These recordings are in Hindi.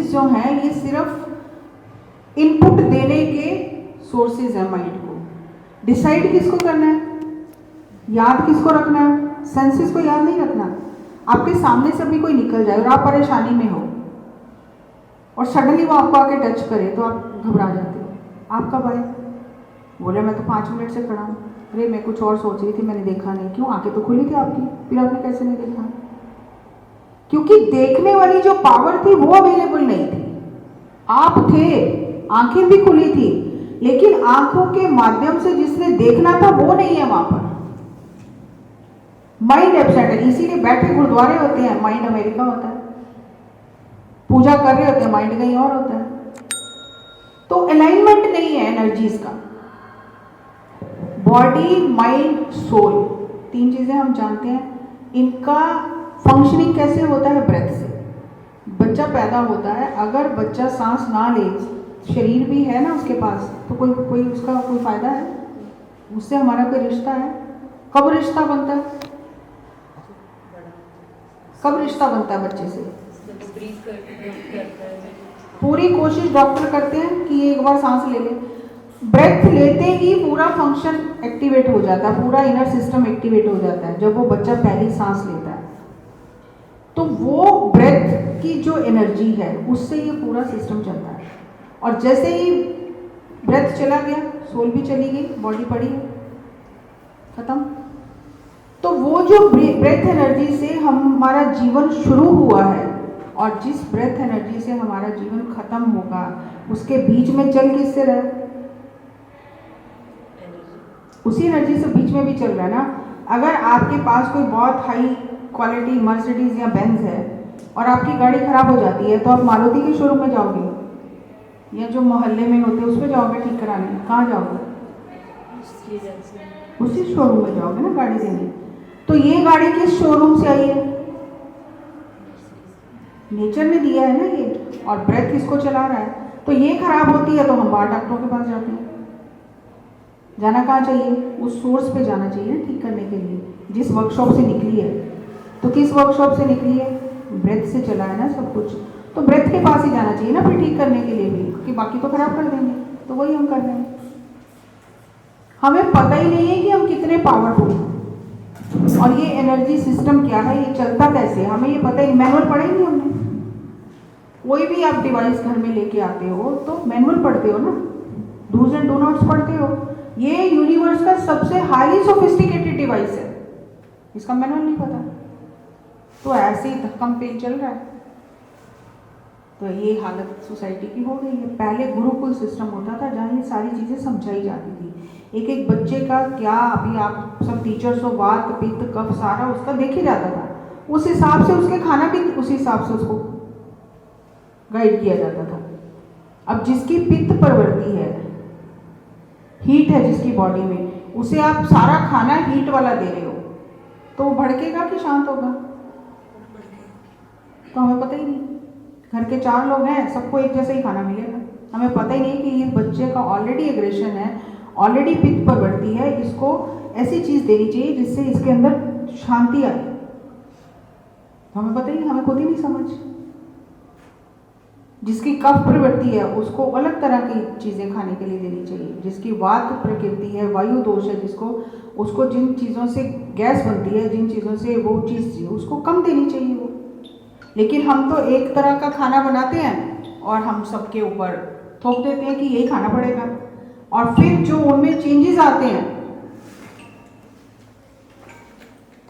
सेंसेस जो हैं ये सिर्फ इनपुट देने के सोर्सेज हैं माइंड को। डिसाइड किसको करना है, याद किसको रखना है? सेंसेस को याद नहीं रखना। आपके सामने से भी कोई निकल जाए और आप परेशानी में हो और सडनली वो आपको आके टच करे तो आप घबरा जाते हो। आप कब आए? बोले मैं तो 5 मिनट से खड़ा हूँ। अरे मैं कुछ और सोच रही थी, मैंने देखा नहीं। क्यों? आंखें तो खुली थी आपकी, फिर आपने कैसे नहीं देखा? क्योंकि देखने वाली जो पावर थी वो अवेलेबल नहीं थी। आप थे, आंखें भी खुली थी, लेकिन आंखों के माध्यम से जिसने देखना था वो नहीं है वहां पर। माइंड एब्सेंट है, इसीलिए बैठे गुरुद्वारे होते हैं, माइंड अमेरिका होता है। पूजा कर रहे होते हैं, माइंड कहीं और होता है। तो अलाइनमेंट नहीं है एनर्जीज का। बॉडी, माइंड, सोल, 3 चीजें हम जानते हैं। इनका फंक्शनिंग कैसे होता है? ब्रेथ से। बच्चा पैदा होता है, अगर बच्चा सांस ना ले, शरीर भी है ना उसके पास, तो कोई उसका कोई फायदा है? उससे हमारा कोई रिश्ता है? कब रिश्ता बनता है? कब रिश्ता बनता है बच्चे से? पूरी कोशिश डॉक्टर करते हैं कि ये एक बार सांस ले ले। ब्रेथ लेते ही पूरा फंक्शन एक्टिवेट हो जाता है, पूरा इनर सिस्टम एक्टिवेट हो जाता है जब वो बच्चा पहली सांस लेता है। तो वो ब्रेथ की जो एनर्जी है उससे ये पूरा सिस्टम चलता है। और जैसे ही ब्रेथ चला गया, सोल भी चली गई, बॉडी पड़ी है, खत्म। तो वो जो ब्रेथ एनर्जी से हमारा जीवन शुरू हुआ है और जिस ब्रेथ एनर्जी से हमारा जीवन खत्म होगा, उसके बीच में चल किससे रहा है? उसी एनर्जी से बीच में भी चल रहा है ना। अगर आपके पास कोई बहुत हाई क्वालिटी मर्सिडीज या बेंज है और आपकी गाड़ी खराब हो जाती है, तो आप मारुति के शोरूम में जाओगे या जो मोहल्ले में होते हैं उसमें जाओगे ठीक कराने? कहाँ जाओगे? उसी शोरूम में जाओगे ना गाड़ी देने। तो ये गाड़ी किस शोरूम से आई है? नेचर ने दिया है ना ये। और ब्रेथ किसको चला रहा है? तो ये खराब होती है तो हम बाहर डॉक्टरों के पास जाते हैं। जाना कहाँ चाहिए? उस सोर्स पे जाना चाहिए ठीक करने के लिए, जिस वर्कशॉप से निकली है। तो किस वर्कशॉप से निकली है? ब्रेथ से चला है ना सब कुछ। तो ब्रेथ के पास ही जाना चाहिए ना फिर ठीक करने के लिए भी, क्योंकि बाकी तो खराब कर देंगे। तो वही हम कर रहे हैं। हमें पता ही नहीं है कि हम कितने पावरफुल हैं और ये एनर्जी सिस्टम क्या है, ये चलता कैसे, हमें ये पता ही। मैनुअल पढ़ा ही नहीं हमने। कोई भी आप डिवाइस घर में लेके आते हो तो मैनुअल पढ़ते हो ना, डूज एंड डू नॉट्स पढ़ते हो। ये यूनिवर्स का सबसे हाईली सोफिस्टिकेटेड डिवाइस है, इसका मैनुअल नहीं पता, तो ऐसे ही धक्कम पेल चल रहा है। तो ये हालत सोसाइटी की हो गई है। पहले गुरुकुल सिस्टम होता था जहाँ ये सारी चीज़ें समझाई जाती थी। एक एक बच्चे का क्या, अभी आप सब टीचर्स हो, वात पित्त कफ सारा उसका देखे जाता था, उस हिसाब से उसके खाना भी उस हिसाब से उसको गाइड किया जाता था। अब जिसकी पित्त प्रवृत्ति है, हीट है जिसकी बॉडी में, उसे आप सारा खाना हीट वाला दे रहे हो तो वो भड़केगा कि शांत होगा? तो हमें पता ही नहीं। घर के 4 लोग हैं, सबको एक जैसा ही खाना मिलेगा। हमें पता ही नहीं कि इस बच्चे का ऑलरेडी एग्रेशन है, ऑलरेडी पित्त प्रवृत्ति है, इसको ऐसी चीज़ देनी चाहिए जिससे इसके अंदर शांति आए। तो हमें पता ही नहीं, हमें खुद ही नहीं समझ। जिसकी कफ प्रवृत्ति है उसको अलग तरह की चीज़ें खाने के लिए देनी चाहिए। जिसकी वात प्रकृति है, वायु दोष है, उसको जिन चीज़ों से गैस बनती है, जिन चीज़ों से वो चीज़ चाहिए उसको कम देनी चाहिए वो। लेकिन हम तो एक तरह का खाना बनाते हैं और हम सबके ऊपर थोप देते हैं कि यही खाना पड़ेगा। और फिर जो उनमें चेंजेस आते हैं,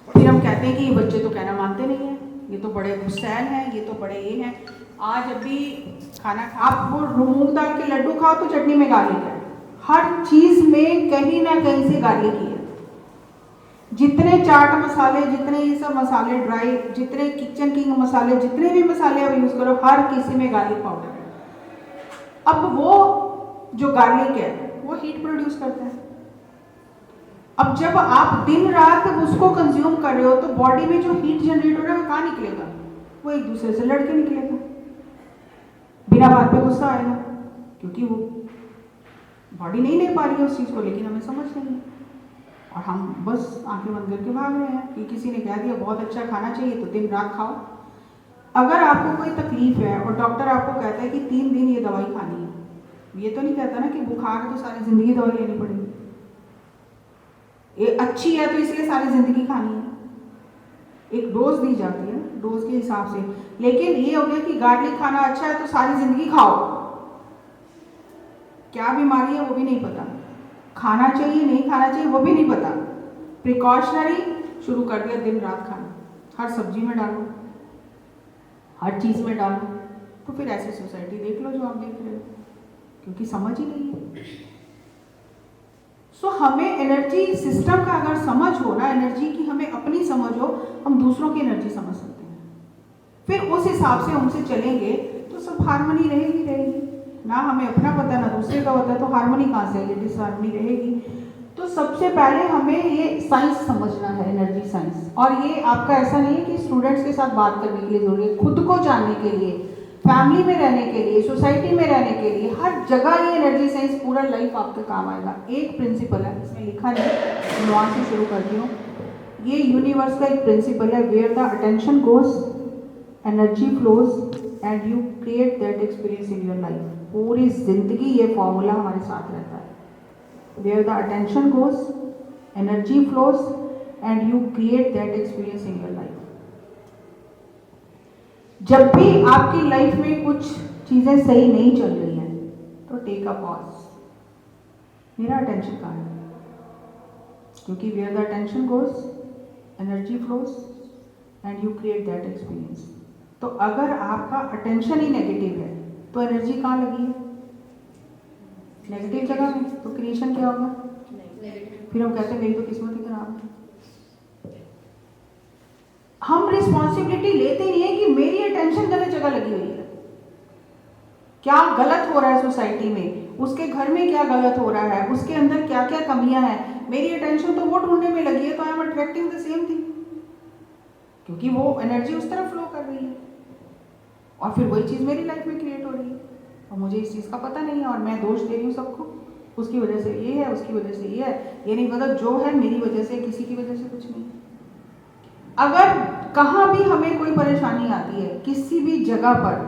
फिर हम कहते हैं कि ये बच्चे तो कहना मानते नहीं हैं, ये तो बड़े गुस्सैल हैं, ये तो बड़े ये हैं। आज अभी खाना आप वो मूंग दाल के लड्डू खाओ तो चटनी में गार्लिक है, हर चीज़ में कहीं ना कहीं से गार्लिक ही है। जितने चाट मसाले, जितने ये सब मसाले ड्राई, जितने किचन किंग मसाले, जितने भी मसाले आप यूज़ करो, हर किसी में गार्लिक पाउडर है। अब वो जो गार्लिक है वो हीट प्रोड्यूस करता है। अब जब आप दिन रात उसको कंज्यूम कर रहे हो तो बॉडी में जो हीट जनरेट हो रहा है वो कहाँ निकलेगा? वो एक दूसरे से लड़के निकलेगा, बिना बात पे गुस्सा आएगा, क्योंकि वो बॉडी नहीं ले पा रही है उस चीज़ को, लेकिन हमें समझ नहीं है और हम बस आंखें बंद करके भाग रहे हैं कि किसी ने कह दिया बहुत अच्छा खाना चाहिए तो दिन रात खाओ। अगर आपको कोई तकलीफ है और डॉक्टर आपको कहता है कि 3 दिन ये दवाई खानी है, ये तो नहीं कहता ना कि बुखार है तो सारी ज़िंदगी दवाई लेनी पड़ेगी, ये अच्छी है तो इसलिए सारी ज़िंदगी खानी है। एक डोज दी जाती है, डोज के हिसाब से। लेकिन ये हो गया कि गार्लिक खाना अच्छा है तो सारी ज़िंदगी खाओ, क्या बीमारी है वो भी नहीं पता, खाना चाहिए नहीं खाना चाहिए वो भी नहीं पता, प्रिकॉशनरी शुरू कर दिया दिन रात खाना, हर सब्जी में डालो, हर चीज़ में डालो। तो फिर ऐसी सोसाइटी देख लो जो आप देख रहे हो, क्योंकि समझ ही नहीं है। सो हमें एनर्जी सिस्टम का अगर समझ हो ना, एनर्जी की हमें अपनी समझ हो, हम दूसरों की एनर्जी समझ सकते हैं, फिर उस हिसाब से उनसे चलेंगे तो सब हारमोनी रहेगी रहेगी। ना हमें अपना पता ना दूसरे का पता, तो हारमोनी कहाँ से आएगी, डिसहारमोनी रहेगी। तो सबसे पहले हमें ये साइंस समझना है, एनर्जी साइंस। और ये आपका ऐसा नहीं है कि स्टूडेंट्स के साथ बात करने के लिए जरूरी है, खुद को जानने के लिए, फैमिली में रहने के लिए, सोसाइटी में रहने के लिए, हर जगह ये एनर्जी साइंस पूरा लाइफ आपके काम आएगा। एक प्रिंसिपल है, इसमें लिखा नहीं, मैं वहाँ से शुरू करती हूँ। ये यूनिवर्स का एक प्रिंसिपल है, where the attention goes energy flows and you create that experience in your life. पूरी जिंदगी ये फॉर्मूला हमारे साथ रहता है, where the attention goes energy flows and you create that experience in your life. जब भी आपकी लाइफ में कुछ चीज़ें सही नहीं चल रही हैं तो टेक अ पॉज, मेरा अटेंशन कहाँ है, क्योंकि where the attention goes energy flows and you create that experience. तो अगर आपका अटेंशन ही नेगेटिव है तो एनर्जी कहाँ लगी है, नेगेटिव जगह में, तो क्रिएशन क्या होगा, फिर हम कहते हैं मेरी तो किस्मत ही खराब है। हम रिस्पॉन्सिबिलिटी लेते नहीं है कि मेरी अटेंशन गलत जगह लगी हुई है, क्या गलत हो रहा है सोसाइटी में, उसके घर में क्या गलत हो रहा है, उसके अंदर क्या क्या कमियां हैं। मेरी अटेंशन तो वो ढूंढने में लगी है, तो I am attracting the same thing, क्योंकि वो एनर्जी उस तरफ फ्लो कर रही है और फिर वही चीज़ मेरी लाइफ में क्रिएट हो रही है और मुझे इस चीज़ का पता नहीं है और मैं दोष दे रही हूँ सबको, उसकी वजह से ये है, उसकी वजह से ये है। ये नहीं पता जो है मेरी वजह से, किसी की वजह से कुछ नहीं। अगर कहाँ भी हमें कोई परेशानी आती है किसी भी जगह पर,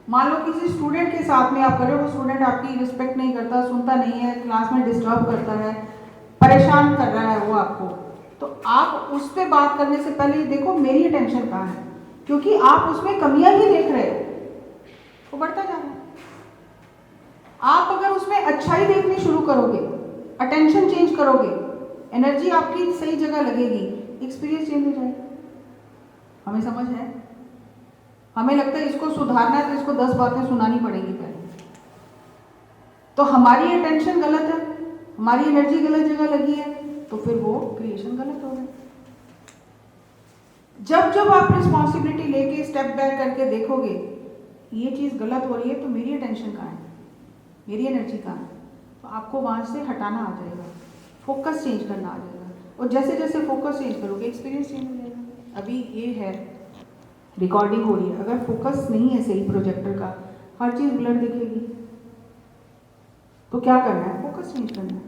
मान लो किसी स्टूडेंट के साथ में आप कर रहे हो, वो स्टूडेंट आपकी रिस्पेक्ट नहीं करता, सुनता नहीं है, क्लास में डिस्टर्ब करता है, परेशान कर रहा है वो आपको, तो आप उस पर बात करने से पहले देखो मेरी अटेंशन कहाँ है, क्योंकि आप उसमें कमियां ही देख रहे हो, वो बढ़ता जा रहा है। आप अगर उसमें अच्छाई देखनी शुरू करोगे, अटेंशन चेंज करोगे, एनर्जी आपकी सही जगह लगेगी, एक्सपीरियंस चेंज हो जाएगा। हमें समझ है, हमें लगता है इसको सुधारना है तो इसको 10 बातें सुनानी पड़ेंगी पहले, तो हमारी अटेंशन गलत है, हमारी एनर्जी गलत जगह लगी है, तो फिर वो क्रिएशन गलत हो गया। जब जब आप रिस्पॉन्सिबिलिटी लेके स्टेप बैक करके देखोगे ये चीज़ गलत हो रही है, तो मेरी अटेंशन कहाँ है, मेरी एनर्जी कहाँ है, तो आपको वहाँ से हटाना आ जाएगा, फोकस चेंज करना आ जाएगा। और जैसे जैसे फोकस चेंज करोगे एक्सपीरियंस चेंज हो जाएगा। अभी ये है रिकॉर्डिंग हो रही है, अगर फोकस नहीं है सही प्रोजेक्टर का, हर चीज़ ब्लर दिखेगी, तो क्या करना है, फोकस चेंज करना है।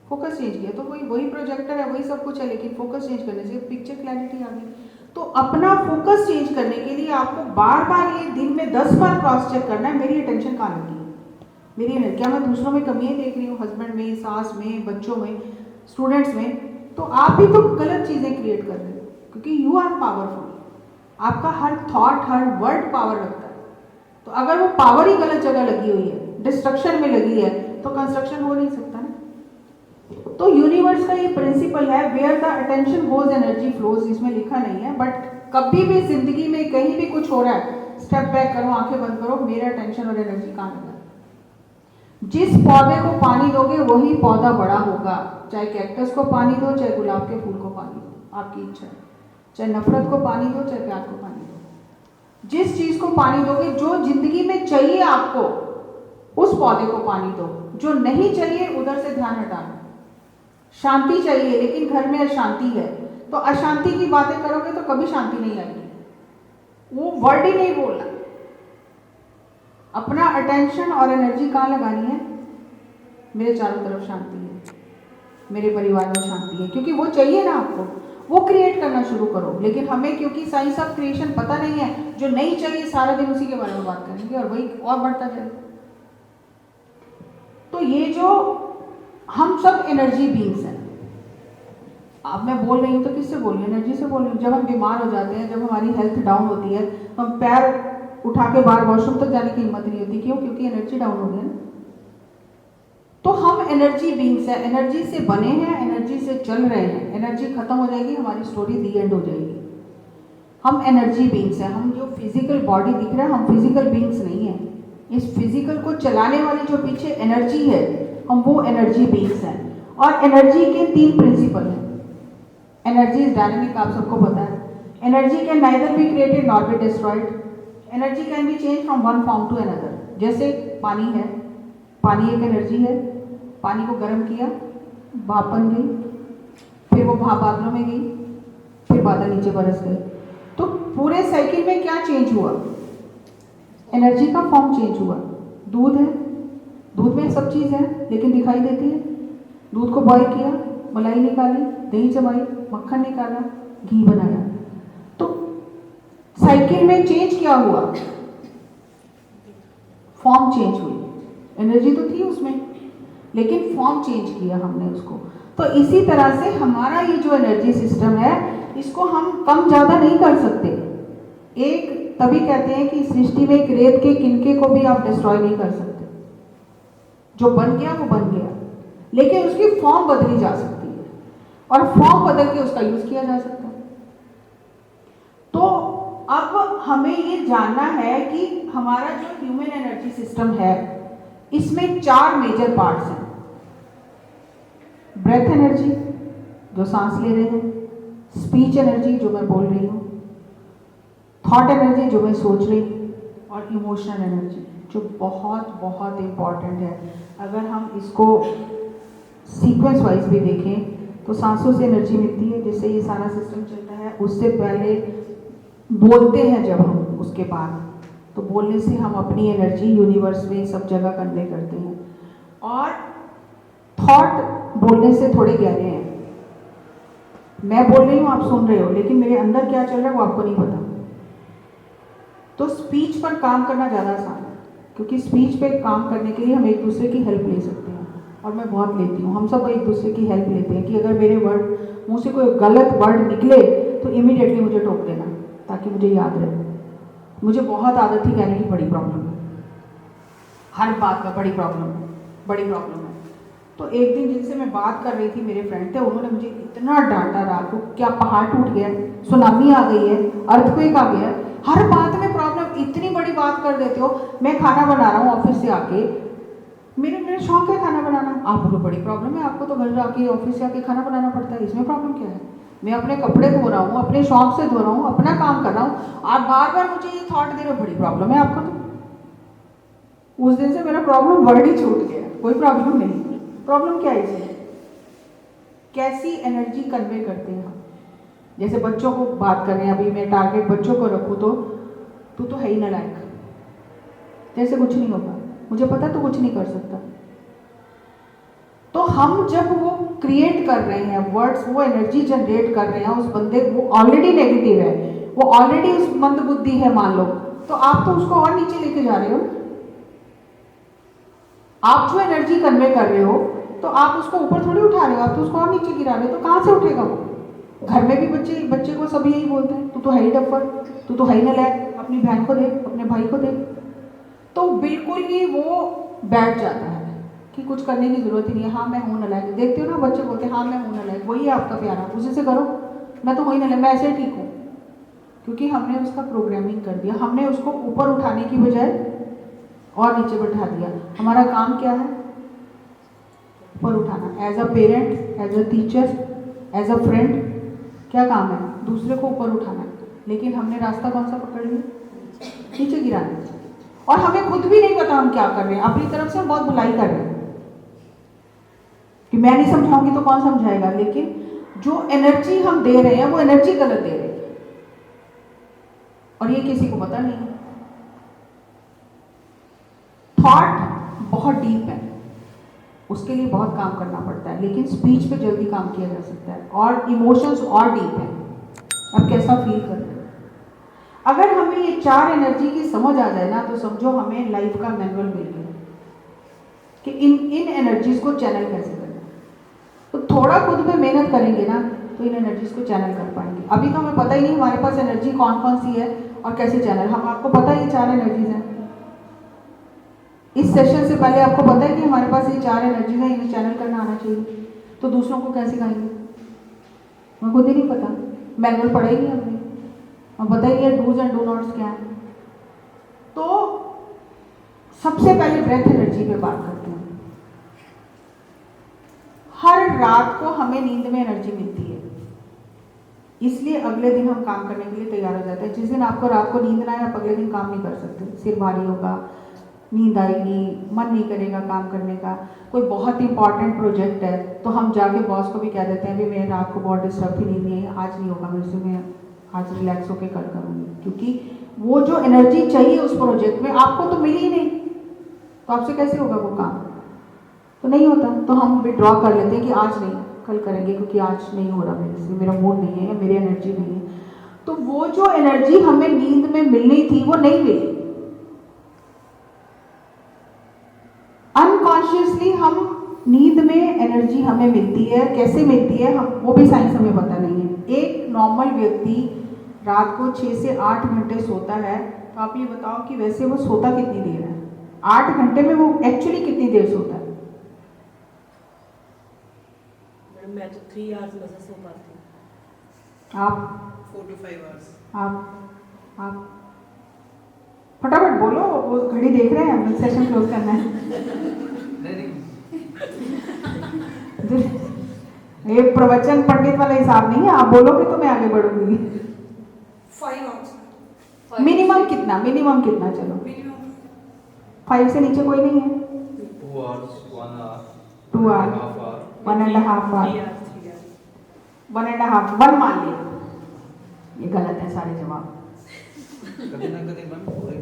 फोकस चेंज किया तो वही प्रोजेक्टर है, वही सब कुछ है, लेकिन फोकस चेंज करने से पिक्चर क्लैरिटी आ गई। तो अपना फोकस चेंज करने के लिए आपको बार बार ये दिन में 10 बार क्रॉस चेक करना है, मेरी अटेंशन कहाँ लगी है, मेरी एनर्जी, क्या मैं दूसरों में कमियाँ देख रही हूँ, हस्बैंड में, सास में, बच्चों में, स्टूडेंट्स में, तो आप भी तो गलत चीज़ें क्रिएट कर रहे हो, क्योंकि यू आर पावरफुल, आपका हर थॉट हर वर्ड पावर रखता है। तो अगर वो पावर ही गलत जगह लगी हुई है, डिस्ट्रक्शन में लगी है, तो कंस्ट्रक्शन हो नहीं सकता ना। तो यूनिवर्स का ये प्रिंसिपल है, where the attention goes energy flows, इसमें लिखा नहीं है, बट कभी भी जिंदगी में कहीं भी कुछ हो रहा है, स्टेप बैक करो, आंखें बंद करो, मेरा अटेंशन और एनर्जी कहाँ लगा। जिस पौधे को पानी दोगे वही पौधा बड़ा होगा, चाहे कैक्टस को पानी दो, चाहे गुलाब के फूल को पानी दो, आपकी इच्छा है, चाहे नफरत को पानी दो, चाहे प्यार को पानी दो। जिस चीज को पानी दोगे, जो जिंदगी में चाहिए आपको, उस पौधे को पानी दो, जो नहीं चाहिए उधर से ध्यान हटाना। शांति चाहिए लेकिन घर में अशांति है, तो अशांति की बातें करोगे तो कभी शांति नहीं आएगी, वो वर्ड ही नहीं बोलना। अपना अटेंशन और एनर्जी कहाँ लगानी है, मेरे चारों तरफ शांति है, मेरे परिवार में शांति है, क्योंकि वो चाहिए ना आपको। वो क्रिएट करना शुरू करो। लेकिन हमें क्योंकि साइंस ऑफ क्रिएशन पता नहीं है, जो नहीं चाहिए सारा दिन उसी के बारे में बात करेंगे और वही और बढ़ता जाएगा। तो ये जो हम सब एनर्जी बीइंग्स हैं, अब मैं बोल रही हूँ तो किससे बोल रही हूँ? एनर्जी से बोल रही हूँ। जब हम बीमार हो जाते हैं, जब हमारी हेल्थ डाउन होती है, तो हम पैर उठा के बाहर वॉशरूम तक जाने की हिम्मत नहीं होती। क्यों? क्योंकि एनर्जी डाउन हो गई है। तो हम एनर्जी बीइंग्स हैं, एनर्जी से बने हैं, एनर्जी से चल रहे हैं। एनर्जी खत्म हो जाएगी, हमारी स्टोरी दी एंड हो जाएगी। हम एनर्जी बीइंग्स हैं। हम जो फिजिकल बॉडी दिख रहा है, हम फिजिकल बीइंग्स नहीं हैं। इस फिजिकल को चलाने वाली जो पीछे एनर्जी है, हम वो एनर्जी बीइंग्स हैं। और एनर्जी के 3 प्रिंसिपल हैं। एनर्जी इज डायनेमिक, आप सबको पता है। Energy can neither be created nor be destroyed. Energy can be change from one form to another. जैसे पानी है, पानी एक एनर्जी है। पानी को गर्म किया, भाप बन गई, फिर वो भाप बादलों में गई, फिर बादल नीचे बरस गए। तो पूरे साइकिल में क्या चेंज हुआ? एनर्जी का फॉर्म चेंज हुआ। दूध है, दूध में सब चीज़ है लेकिन दिखाई देती है। दूध को बॉयल किया, मलाई निकाली, दही जमाई, मक्खन निकाला, घी बनाया। तो साइकिल में चेंज क्या हुआ? फॉर्म चेंज हुई। एनर्जी तो थी उसमें, लेकिन फॉर्म चेंज किया हमने उसको। तो इसी तरह से हमारा ये जो एनर्जी सिस्टम है, इसको हम कम ज़्यादा नहीं कर सकते। एक तभी कहते हैं कि सृष्टि में एक रेत के किनके को भी आप डिस्ट्रॉय नहीं कर सकते। जो बन गया वो बन गया, लेकिन उसकी फॉर्म बदली जा सकती है और फॉर्म बदल के उसका यूज किया जा सकता है। तो अब हमें ये जानना है कि हमारा जो ह्यूमन एनर्जी सिस्टम है, इसमें 4 मेजर पार्ट्स हैं। ब्रेथ एनर्जी, जो सांस ले रहे हैं। स्पीच एनर्जी, जो मैं बोल रही हूँ। थॉट एनर्जी, जो मैं सोच रही हूँ। और इमोशनल एनर्जी, जो बहुत बहुत इम्पॉर्टेंट है। अगर हम इसको सीक्वेंस वाइज भी देखें तो सांसों से एनर्जी मिलती है, जिससे ये सारा सिस्टम चलता है। उससे पहले बोलते हैं जब हम, उसके बाद तो बोलने से हम अपनी एनर्जी यूनिवर्स में सब जगह कन्वे करते हैं। और थॉट बोलने से थोड़े गहरे हैं। मैं बोल रही हूँ, आप सुन रहे हो, लेकिन मेरे अंदर क्या चल रहा है वो आपको नहीं पता। तो स्पीच पर काम करना ज़्यादा आसान है, क्योंकि स्पीच पे काम करने के लिए हम एक दूसरे की हेल्प ले सकते हैं। और मैं बहुत लेती हूँ, हम सब एक दूसरे की हेल्प लेते हैं कि अगर मेरे मुँह से कोई गलत वर्ड निकले तो इमीडिएटली मुझे टोक देना, ताकि मुझे याद रहे। मुझे बहुत आदत थी कहने की बड़ी प्रॉब्लम है, हर बात का बड़ी प्रॉब्लम है, बड़ी प्रॉब्लम है। तो एक दिन जिनसे मैं बात कर रही थी, मेरे फ्रेंड थे, उन्होंने मुझे इतना डांटा रात को, क्या पहाड़ टूट गया, सुनामी आ गई है, अर्थक्वेक आ गया, हर बात में प्रॉब्लम, इतनी बड़ी बात कर देते हो। मैं खाना बना रहा हूँ ऑफिस से आके, मेरे शौक है खाना बनाना, आप बोलो बड़ी प्रॉब्लम है, आपको तो घर जाके ऑफिस से आके खाना बनाना पड़ता है, इसमें प्रॉब्लम क्या है? मैं अपने कपड़े धो रहा हूँ, अपने शौक से धो रहा हूँ, अपना काम कर रहा हूँ, आप बार बार मुझे ये थॉट दे रहे हो बड़ी प्रॉब्लम है आपको। तो उस दिन से मेरा प्रॉब्लम वर्ड ही छूट गया, कोई प्रॉब्लम नहीं। प्रॉब्लम क्या है इसमें? कैसी एनर्जी कन्वे करते हैं हम। जैसे बच्चों को बात कर रहे हैं, अभी मैं टारगेट बच्चों को रखूँ तो तू तो है ही नालायक, जैसे कुछ नहीं होगा, मुझे पता तो कुछ नहीं कर सकता। तो हम जब वो क्रिएट कर रहे हैं वर्ड्स, वो एनर्जी जनरेट कर रहे हैं उस बंदे, वो ऑलरेडी नेगेटिव है, वो ऑलरेडी उस मंद बुद्धि है मान लो, तो आप तो उसको और नीचे लेके जा रहे हो। आप जो एनर्जी कन्वे कर रहे हो तो आप उसको ऊपर थोड़ी उठा रहे हो, आप तो उसको और नीचे गिरा रहे हो। तो कहाँ से उठेगा वो? घर में भी बच्चे को सब यही बोलते हैं, तू तो है ही डफर, तू तो है ही नालायक, अपनी बहन को देख, अपने भाई को देख। तो बिल्कुल ही वो बैठ जाता है कि कुछ करने की जरूरत ही नहीं है। हाँ मैं हूँ नालायक, देखते हो ना बच्चे बोलते हैं हाँ मैं हूँ नालायक, वही है आपका प्यारा, उसी से करो, मैं तो वही नालायक, मैं ऐसे ठीक हूँ। क्योंकि हमने उसका प्रोग्रामिंग कर दिया, हमने उसको ऊपर उठाने की बजाय और नीचे बैठा दिया। हमारा काम क्या है? ऊपर उठाना। As a parent, as a teacher, as a friend, क्या काम है? दूसरे को ऊपर उठाना। लेकिन हमने रास्ता कौन सा पकड़ लिया? नीचे गिराना। और हमें खुद भी नहीं पता हम क्या कर रहे हैं, अपनी तरफ से हम बहुत बुलाई कर रहे हैं कि मैं नहीं समझाऊंगी तो कौन समझाएगा। लेकिन जो एनर्जी हम दे रहे हैं वो एनर्जी गलत दे रहे हैं, और ये किसी को पता नहीं है। थॉट बहुत डीप है, उसके लिए बहुत काम करना पड़ता है, लेकिन स्पीच पे जल्दी काम किया जा सकता है और इमोशंस और डीप हैं। अब कैसा फील कर रहे हो? अगर हमें ये 4 एनर्जी की समझ आ जाए ना, तो समझो हमें लाइफ का मैनुअल मिल गया कि इन एनर्जीज को चैनल कैसे करना। तो थोड़ा खुद में मेहनत करेंगे ना, तो इन एनर्जीज को चैनल कर पाएंगे। अभी तो हमें पता ही नहीं हमारे पास एनर्जी कौन कौन सी है और कैसे चैनल। हम आपको पता है ये 4 एनर्जीज हैं। इस सेशन से पहले आपको पता है कि हमारे पास ये 4 एनर्जीज हैं, इन्हें चैनल करना आना चाहिए। तो दूसरों को कैसे सिखाएंगे? हमें खुद ही नहीं पता, मैनुअल पढ़ा ही नहीं हमने, हम पता ही नहीं है डूज एंड डू नॉट्स क्या है। तो सबसे पहले ब्रेथ एनर्जी पे बात करते हैं। हर रात को हमें नींद में एनर्जी मिलती है, इसलिए अगले दिन हम काम करने के लिए तैयार हो जाते हैं। जिस दिन आपको रात को नींद ना आए, आप अगले दिन काम नहीं कर सकते। सिर भारी होगा, नींद आएगी, मन नहीं करेगा काम करने का। कोई बहुत इंपॉर्टेंट प्रोजेक्ट है तो हम जाके बॉस को भी कह देते हैं, भाई मैं रात को बहुत डिस्टर्ब थी, नींद नहीं आई, आज नहीं होगा मेरे से, मैं आज रिलैक्स होकर कल करूँगी। क्योंकि वो जो एनर्जी चाहिए उस प्रोजेक्ट में आपको तो मिली ही नहीं, तो आपसे कैसे होगा वो काम? तो नहीं होता। तो हम विड्रॉ कर लेते हैं कि आज नहीं, कल करेंगे, क्योंकि आज नहीं हो रहा मेरे से, मेरा मूड नहीं है या मेरी एनर्जी नहीं है। तो वो जो एनर्जी हमें नींद में मिलनी थी वो नहीं मिली। अनकॉन्शियसली हम नींद में एनर्जी हमें मिलती है, कैसे मिलती है हम वो भी साइंस हमें पता नहीं है। एक नॉर्मल व्यक्ति रात को 6 से 8 घंटे सोता है, तो आप ये बताओ कि वैसे वो सोता कितनी देर है? 8 घंटे में वो एक्चुअली कितनी देर सोता है? मैं तो 3 आवर्स में से सो पाती हूँ। आप 4 to 5 hours। आप फटाफट बोलो, वो घड़ी देख रहे हैं, हमें सेशन क्लोज करना है। ये प्रवचन पंडित वाला हिसाब नहीं है, आप बोलोगे तो मैं आगे बढ़ूंगी। 5 hours। मिनिमम कितना? मिनिमम कितना? चलो मिनिमम 5 से नीचे कोई नहीं है। 2 hours, 1 hour, 2 hour, 1.5 hour। 1.5 hour, 1.5, 1 मान लिया। ये गलत है सारे जवाब। कभी ना कभी मैम पूरे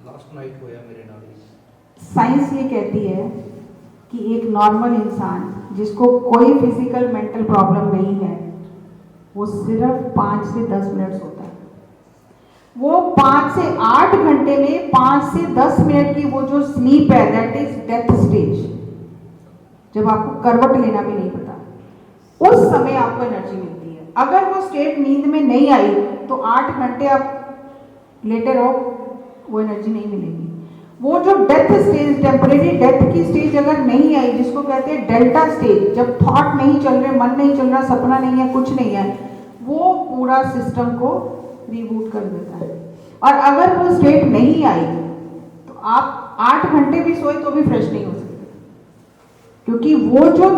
लास्ट नाइट होया मेरे नाल। साइंस ये कहती है कि एक नॉर्मल इंसान जिसको कोई फिजिकल मेंटल प्रॉब्लम नहीं है, वो सिर्फ 5 से 10 मिनट सोता है। वो 5 से 8 घंटे में 5 से 10 मिनट की वो जो स्लीप है, दैट इज डेथ स्टेज, जब आपको करवट लेना भी नहीं पता, उस समय आपको एनर्जी मिलती है। अगर वो स्टेट नींद में नहीं आई तो 8 घंटे आप लेटे रहो, वो एनर्जी नहीं मिलेगी। वो जो डेथ स्टेज, टेम्परेरी डेथ की स्टेज अगर नहीं आई, जिसको कहते हैं डेल्टा स्टेज, जब थॉट नहीं चल रहे, मन नहीं चल रहा, सपना नहीं है, कुछ नहीं है, वो पूरा सिस्टम को रिबूट कर देता है। और अगर वो स्टेट नहीं आई तो आप 8 घंटे भी सोए तो भी फ्रेश नहीं हो सकते, क्योंकि वो जो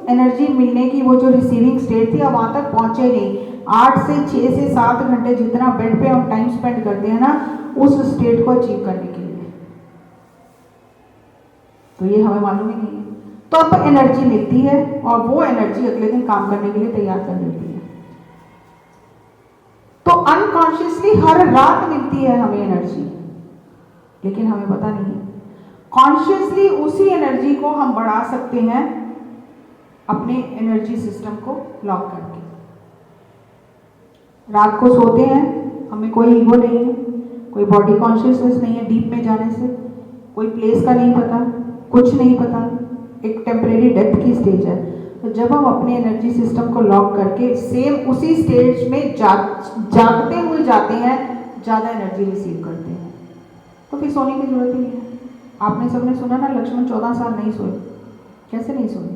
एनर्जी मिलने की वो जो रिसीविंग स्टेट थी, अब वहां तक पहुंचे नहीं। 8 से 6 से 7 घंटे जितना बेड पे हम टाइम स्पेंड करते हैं ना, उस स्टेट को अचीव करने के लिए, तो ये हमें मालूम ही नहीं है। तो अब एनर्जी मिलती है और वो एनर्जी अगले दिन काम करने के लिए तैयार कर देती है। तो अनकॉन्शियसली हर रात मिलती है हमें एनर्जी, लेकिन हमें पता नहीं है। कॉन्शियसली उसी एनर्जी को हम बढ़ा सकते हैं अपने एनर्जी सिस्टम को लॉक करके। रात को सोते हैं, हमें कोई ईगो नहीं है, कोई बॉडी कॉन्शियसनेस नहीं है डीप में जाने से, कोई प्लेस का नहीं पता, कुछ नहीं पता, एक टेम्परेरी डेथ की स्टेज है। तो जब हम अपने एनर्जी सिस्टम को लॉक करके सेम उसी स्टेज में जागते हुए जाते हैं, ज़्यादा एनर्जी रिसीव करते हैं, तो फिर सोने की जरूरत ही नहीं है। आपने सबने सुना ना, लक्ष्मण 14 साल नहीं सोए। कैसे नहीं सोए?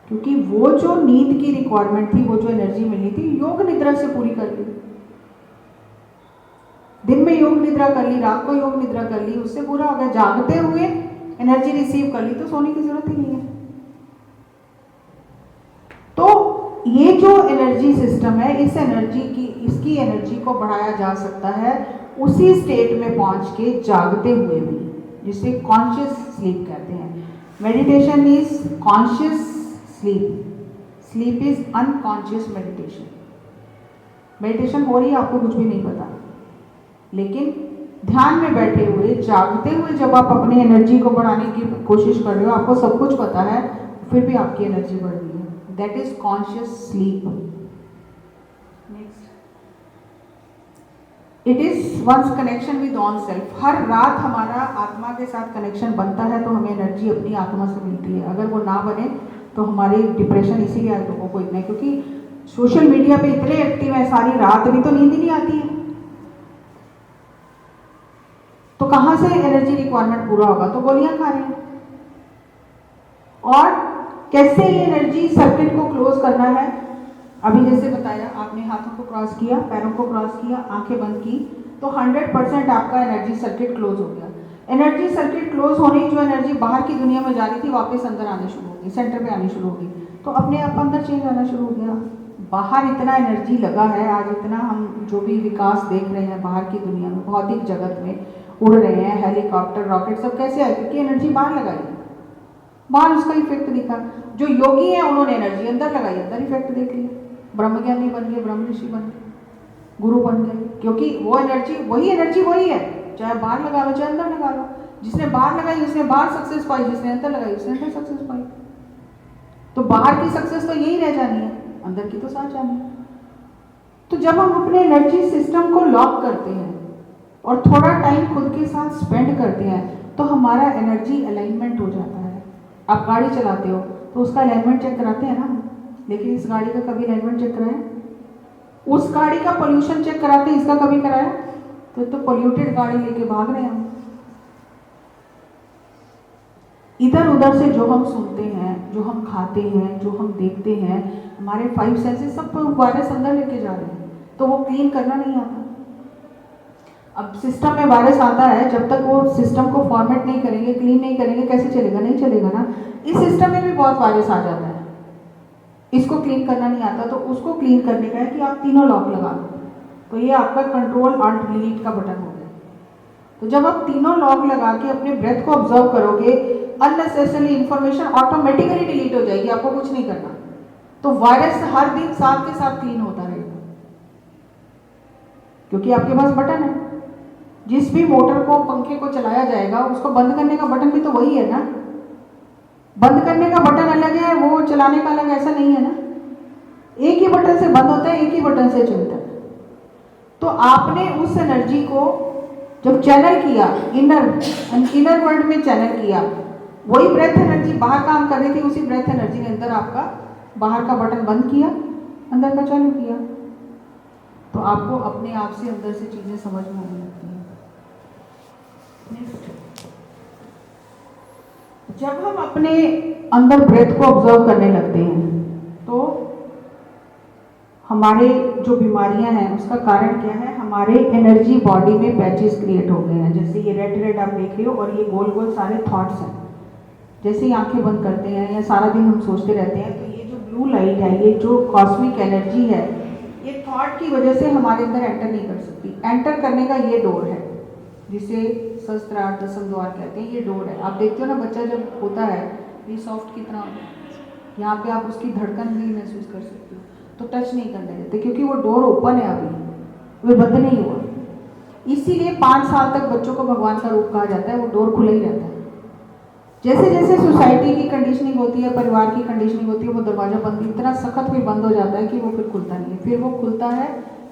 क्योंकि वो जो नींद की रिक्वायरमेंट थी, वो जो एनर्जी मिलनी थी, योग निद्रा से पूरी कर ली। दिन में योग निद्रा कर ली, रात को योग निद्रा कर ली, उससे पूरा हो गया। जागते हुए एनर्जी रिसीव कर ली, तो सोने की जरूरत ही नहीं है। तो ये जो एनर्जी सिस्टम है, इसकी एनर्जी को बढ़ाया जा सकता है उसी स्टेट में पहुंच के, जागते हुए भी, जिसे कॉन्शियस स्लीप कहते हैं। Meditation is conscious sleep, sleep is unconscious meditation. Meditation हो रही है, आपको कुछ भी नहीं पता, लेकिन ध्यान में बैठे हुए, जागते हुए जब आप अपनी एनर्जी को बढ़ाने की कोशिश कर रहे हो, आपको सब कुछ पता है, फिर भी आपकी एनर्जी बढ़ रही है, that is conscious sleep. Next, it is one's connection with own self. हर रात हमारा आत्मा के साथ कनेक्शन बनता है तो हमें एनर्जी अपनी आत्मा से मिलती है। अगर वो ना बने तो हमारी डिप्रेशन इसीलिए आज लोगों को इतना है, क्योंकि सोशल मीडिया पे इतने एक्टिव है, सारी रात भी तो नींद ही नहीं आती है, तो कहाँ से एनर्जी रिक्वायरमेंट पूरा होगा? तो गोलियां खा रहे हैं। और कैसे ये एनर्जी सर्किट को क्लोज करना है, अभी जैसे बताया, आपने हाथों को क्रॉस किया, पैरों को क्रॉस किया, आंखें बंद की, तो 100% आपका एनर्जी सर्किट क्लोज हो गया। एनर्जी सर्किट क्लोज होने ही जो एनर्जी बाहर की दुनिया में जा रही थी वापस अंदर आने शुरू होगी, सेंटर पे आनी शुरू होगी, तो अपने आप अंदर चेंज आना शुरू हो गया। बाहर इतना एनर्जी लगा है, आज इतना हम जो भी विकास देख रहे हैं बाहर की दुनिया में, भौतिक जगत में उड़ रहे हैं, हेलीकॉप्टर, रॉकेट, सब कैसे आए? क्योंकि एनर्जी बाहर लगाई, बाहर उसका इफेक्ट दिखा। जो योगी हैं उन्होंने एनर्जी अंदर लगाई, अंदर इफेक्ट देख लिया, ब्रह्मज्ञानी बन गए, ब्रह्म ऋषि बन गए, गुरु बन गए, क्योंकि वो एनर्जी वही है, चाहे बाहर लगा लो चाहे अंदर लगा लो। जिसने बाहर लगाई उसने बाहर सक्सेस पाई, जिसने अंदर लगाई उसने अंदर सक्सेस पाई। तो बाहर की सक्सेस तो यही रह जानी है, अंदर की तो साथ जानी है। तो जब हम अपने एनर्जी सिस्टम को लॉक करते हैं और थोड़ा टाइम खुद के साथ स्पेंड करते हैं तो हमारा एनर्जी अलाइनमेंट हो जाता है। आप गाड़ी चलाते हो तो उसका अलाइनमेंट चेक कराते हैं ना, लेकिन इस गाड़ी का कभी अलाइनमेंट चेक कराया? उस गाड़ी का पोल्यूशन चेक कराते हैं, इसका कभी कराया? तो पोल्यूटेड गाड़ी लेके भाग रहे हैं हम। इधर उधर से जो हम सुनते हैं, जो हम खाते हैं, जो हम देखते हैं, हमारे 5 सेंसेस सब वायरस अंदर लेके जा रहे हैं, तो वो क्लीन करना नहीं आता। अब सिस्टम में वायरस आता है, जब तक वो सिस्टम को फॉर्मेट नहीं करेंगे, क्लीन नहीं करेंगे, कैसे चलेगा? नहीं चलेगा ना। इस सिस्टम में भी बहुत वायरस आ जाता है, इसको क्लीन करना नहीं आता, तो उसको क्लीन करने का है कि आप तीनों लॉक लगा दो। तो ये आपका कंट्रोल ऑल्ट डिलीट का बटन हो गया। तो जब आप तीनों लॉक लगा के अपने ब्रेथ को ऑब्जर्व करोगे, अननेसेसरी इंफॉर्मेशन ऑटोमेटिकली डिलीट हो जाएगी, आपको कुछ नहीं करना। तो वायरस हर दिन साथ के साथ क्लीन होता रहेगा, क्योंकि आपके पास बटन है। जिस भी मोटर को, पंखे को चलाया जाएगा, उसको बंद करने का बटन भी तो वही है ना। बंद करने का बटन अलग है, वो चलाने का अलग, ऐसा नहीं है ना। एक ही बटन से बंद होता है, एक ही बटन से चलता है। तो आपने उस एनर्जी को जब चैनल किया, इनर वर्ल्ड में चैनल किया, वही ब्रेथ एनर्जी बाहर काम कर रही थी, उसी ब्रेथ एनर्जी ने अंदर आपका बाहर का बटन बंद किया, अंदर का चालू किया। तो आपको अपने आप से अंदर से चीजें समझ में आने लगती हैं। जब हम अपने अंदर ब्रेथ को ऑब्जर्व करने लगते हैं तो हमारे जो बीमारियां हैं उसका कारण क्या है? हमारे एनर्जी बॉडी में पैचेस क्रिएट हो गए हैं। जैसे ये रेड आप देख रहे हो, और ये गोल गोल सारे थॉट्स हैं। जैसे ही आंखें बंद करते हैं या सारा दिन हम सोचते रहते हैं, तो ये जो ब्लू लाइट है, ये जो कॉस्मिक एनर्जी है, ये थॉट की वजह से हमारे अंदर एंटर नहीं कर सकती। एंटर करने का ये डोर है, जिसे सहस्त्रार, दसम द्वार कहते हैं, ये डोर है। आप देखते हो ना, बच्चा जब होता है ये सॉफ्ट की तरह होता है, यहाँ पे आप उसकी धड़कन भी महसूस कर सकते हो, तो टच नहीं करने देते, क्योंकि वो डोर ओपन है, अभी वो बंद नहीं हुआ। इसीलिए 5 साल तक बच्चों को भगवान का रूप कहा जाता है, वो डोर खुला ही रहता है। जैसे जैसे सोसाइटी की कंडीशनिंग होती है, परिवार की कंडीशनिंग होती है, वो दरवाजा बंद इतना सख्त भी बंद हो जाता है कि वो फिर खुलता नहीं है। फिर वो खुलता है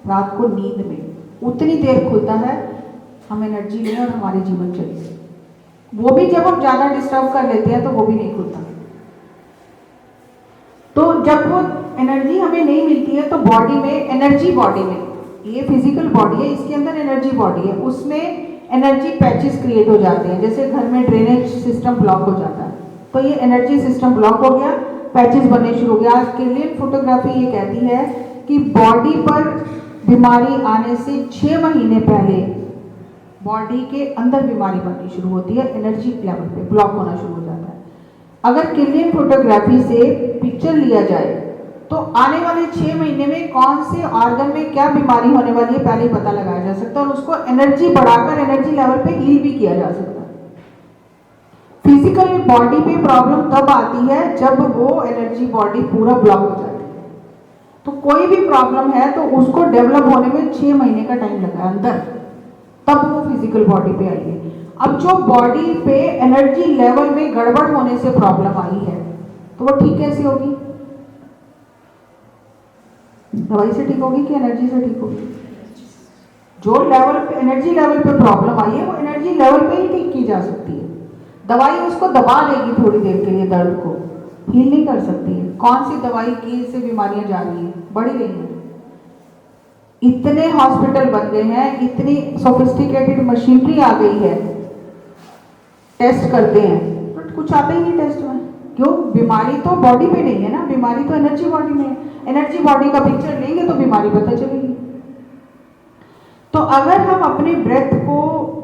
रात को नींद में, उतनी देर खुलता है हम एनर्जी लें और हमारे जीवन चले। वो भी जब हम ज़्यादा डिस्टर्ब कर लेते हैं तो वो भी नहीं खुलता। तो जब वो एनर्जी हमें नहीं मिलती है तो बॉडी में, एनर्जी बॉडी में, ये फिजिकल बॉडी है, इसके अंदर एनर्जी बॉडी है, उसमें एनर्जी पैचेस क्रिएट हो जाते हैं। जैसे घर में ड्रेनेज सिस्टम ब्लॉक हो जाता है, तो ये एनर्जी सिस्टम ब्लॉक हो गया, पैचेस बनने शुरू हो गया। आज किर्लियन फोटोग्राफी ये कहती है कि बॉडी पर बीमारी आने से 6 महीने पहले बॉडी के अंदर बीमारी बननी शुरू होती है, एनर्जी लेवल पे ब्लॉक होना शुरू हो जाता है। अगर किर्लियन फोटोग्राफी से पिक्चर लिया जाए तो आने वाले 6 महीने में कौन से ऑर्गन में क्या बीमारी होने वाली है पहले ही पता लगाया जा सकता है, और उसको एनर्जी बढ़ाकर एनर्जी लेवल पे हील भी किया जा सकता है। फिजिकल बॉडी पे प्रॉब्लम तब आती है जब वो एनर्जी बॉडी पूरा ब्लॉक हो जाती है। तो कोई भी प्रॉब्लम है तो उसको डेवलप होने में 6 महीने का टाइम लगा है अंदर। तब वो फिजिकल बॉडी पे आई है। अब जो बॉडी पे एनर्जी लेवल में गड़बड़ होने से प्रॉब्लम आई है तो वो ठीक कैसे होगी? दवाई से ठीक होगी कि एनर्जी से ठीक होगी? जो लेवल पे एनर्जी लेवल पे प्रॉब्लम आई है वो एनर्जी लेवल पे ही ठीक की जा सकती है। दवाई उसको दबा देगी थोड़ी देर के लिए, दर्द को हील नहीं कर सकती है। कौन सी दवाई की से बीमारियां जा रही हैं, बढ़ रही हैं। इतने हॉस्पिटल बन गए हैं, इतनी सोफिस्टिकेटेड मशीनरी आ गई है, टेस्ट करते हैं बट कुछ आता ही नहीं टेस्ट में। क्यों? बीमारी तो बॉडी पे नहीं है ना, बीमारी तो एनर्जी बॉडी में है। एनर्जी बॉडी का पिक्चर लेंगे तो बीमारी पता चलेगी। तो अगर हम अपने ब्रेथ को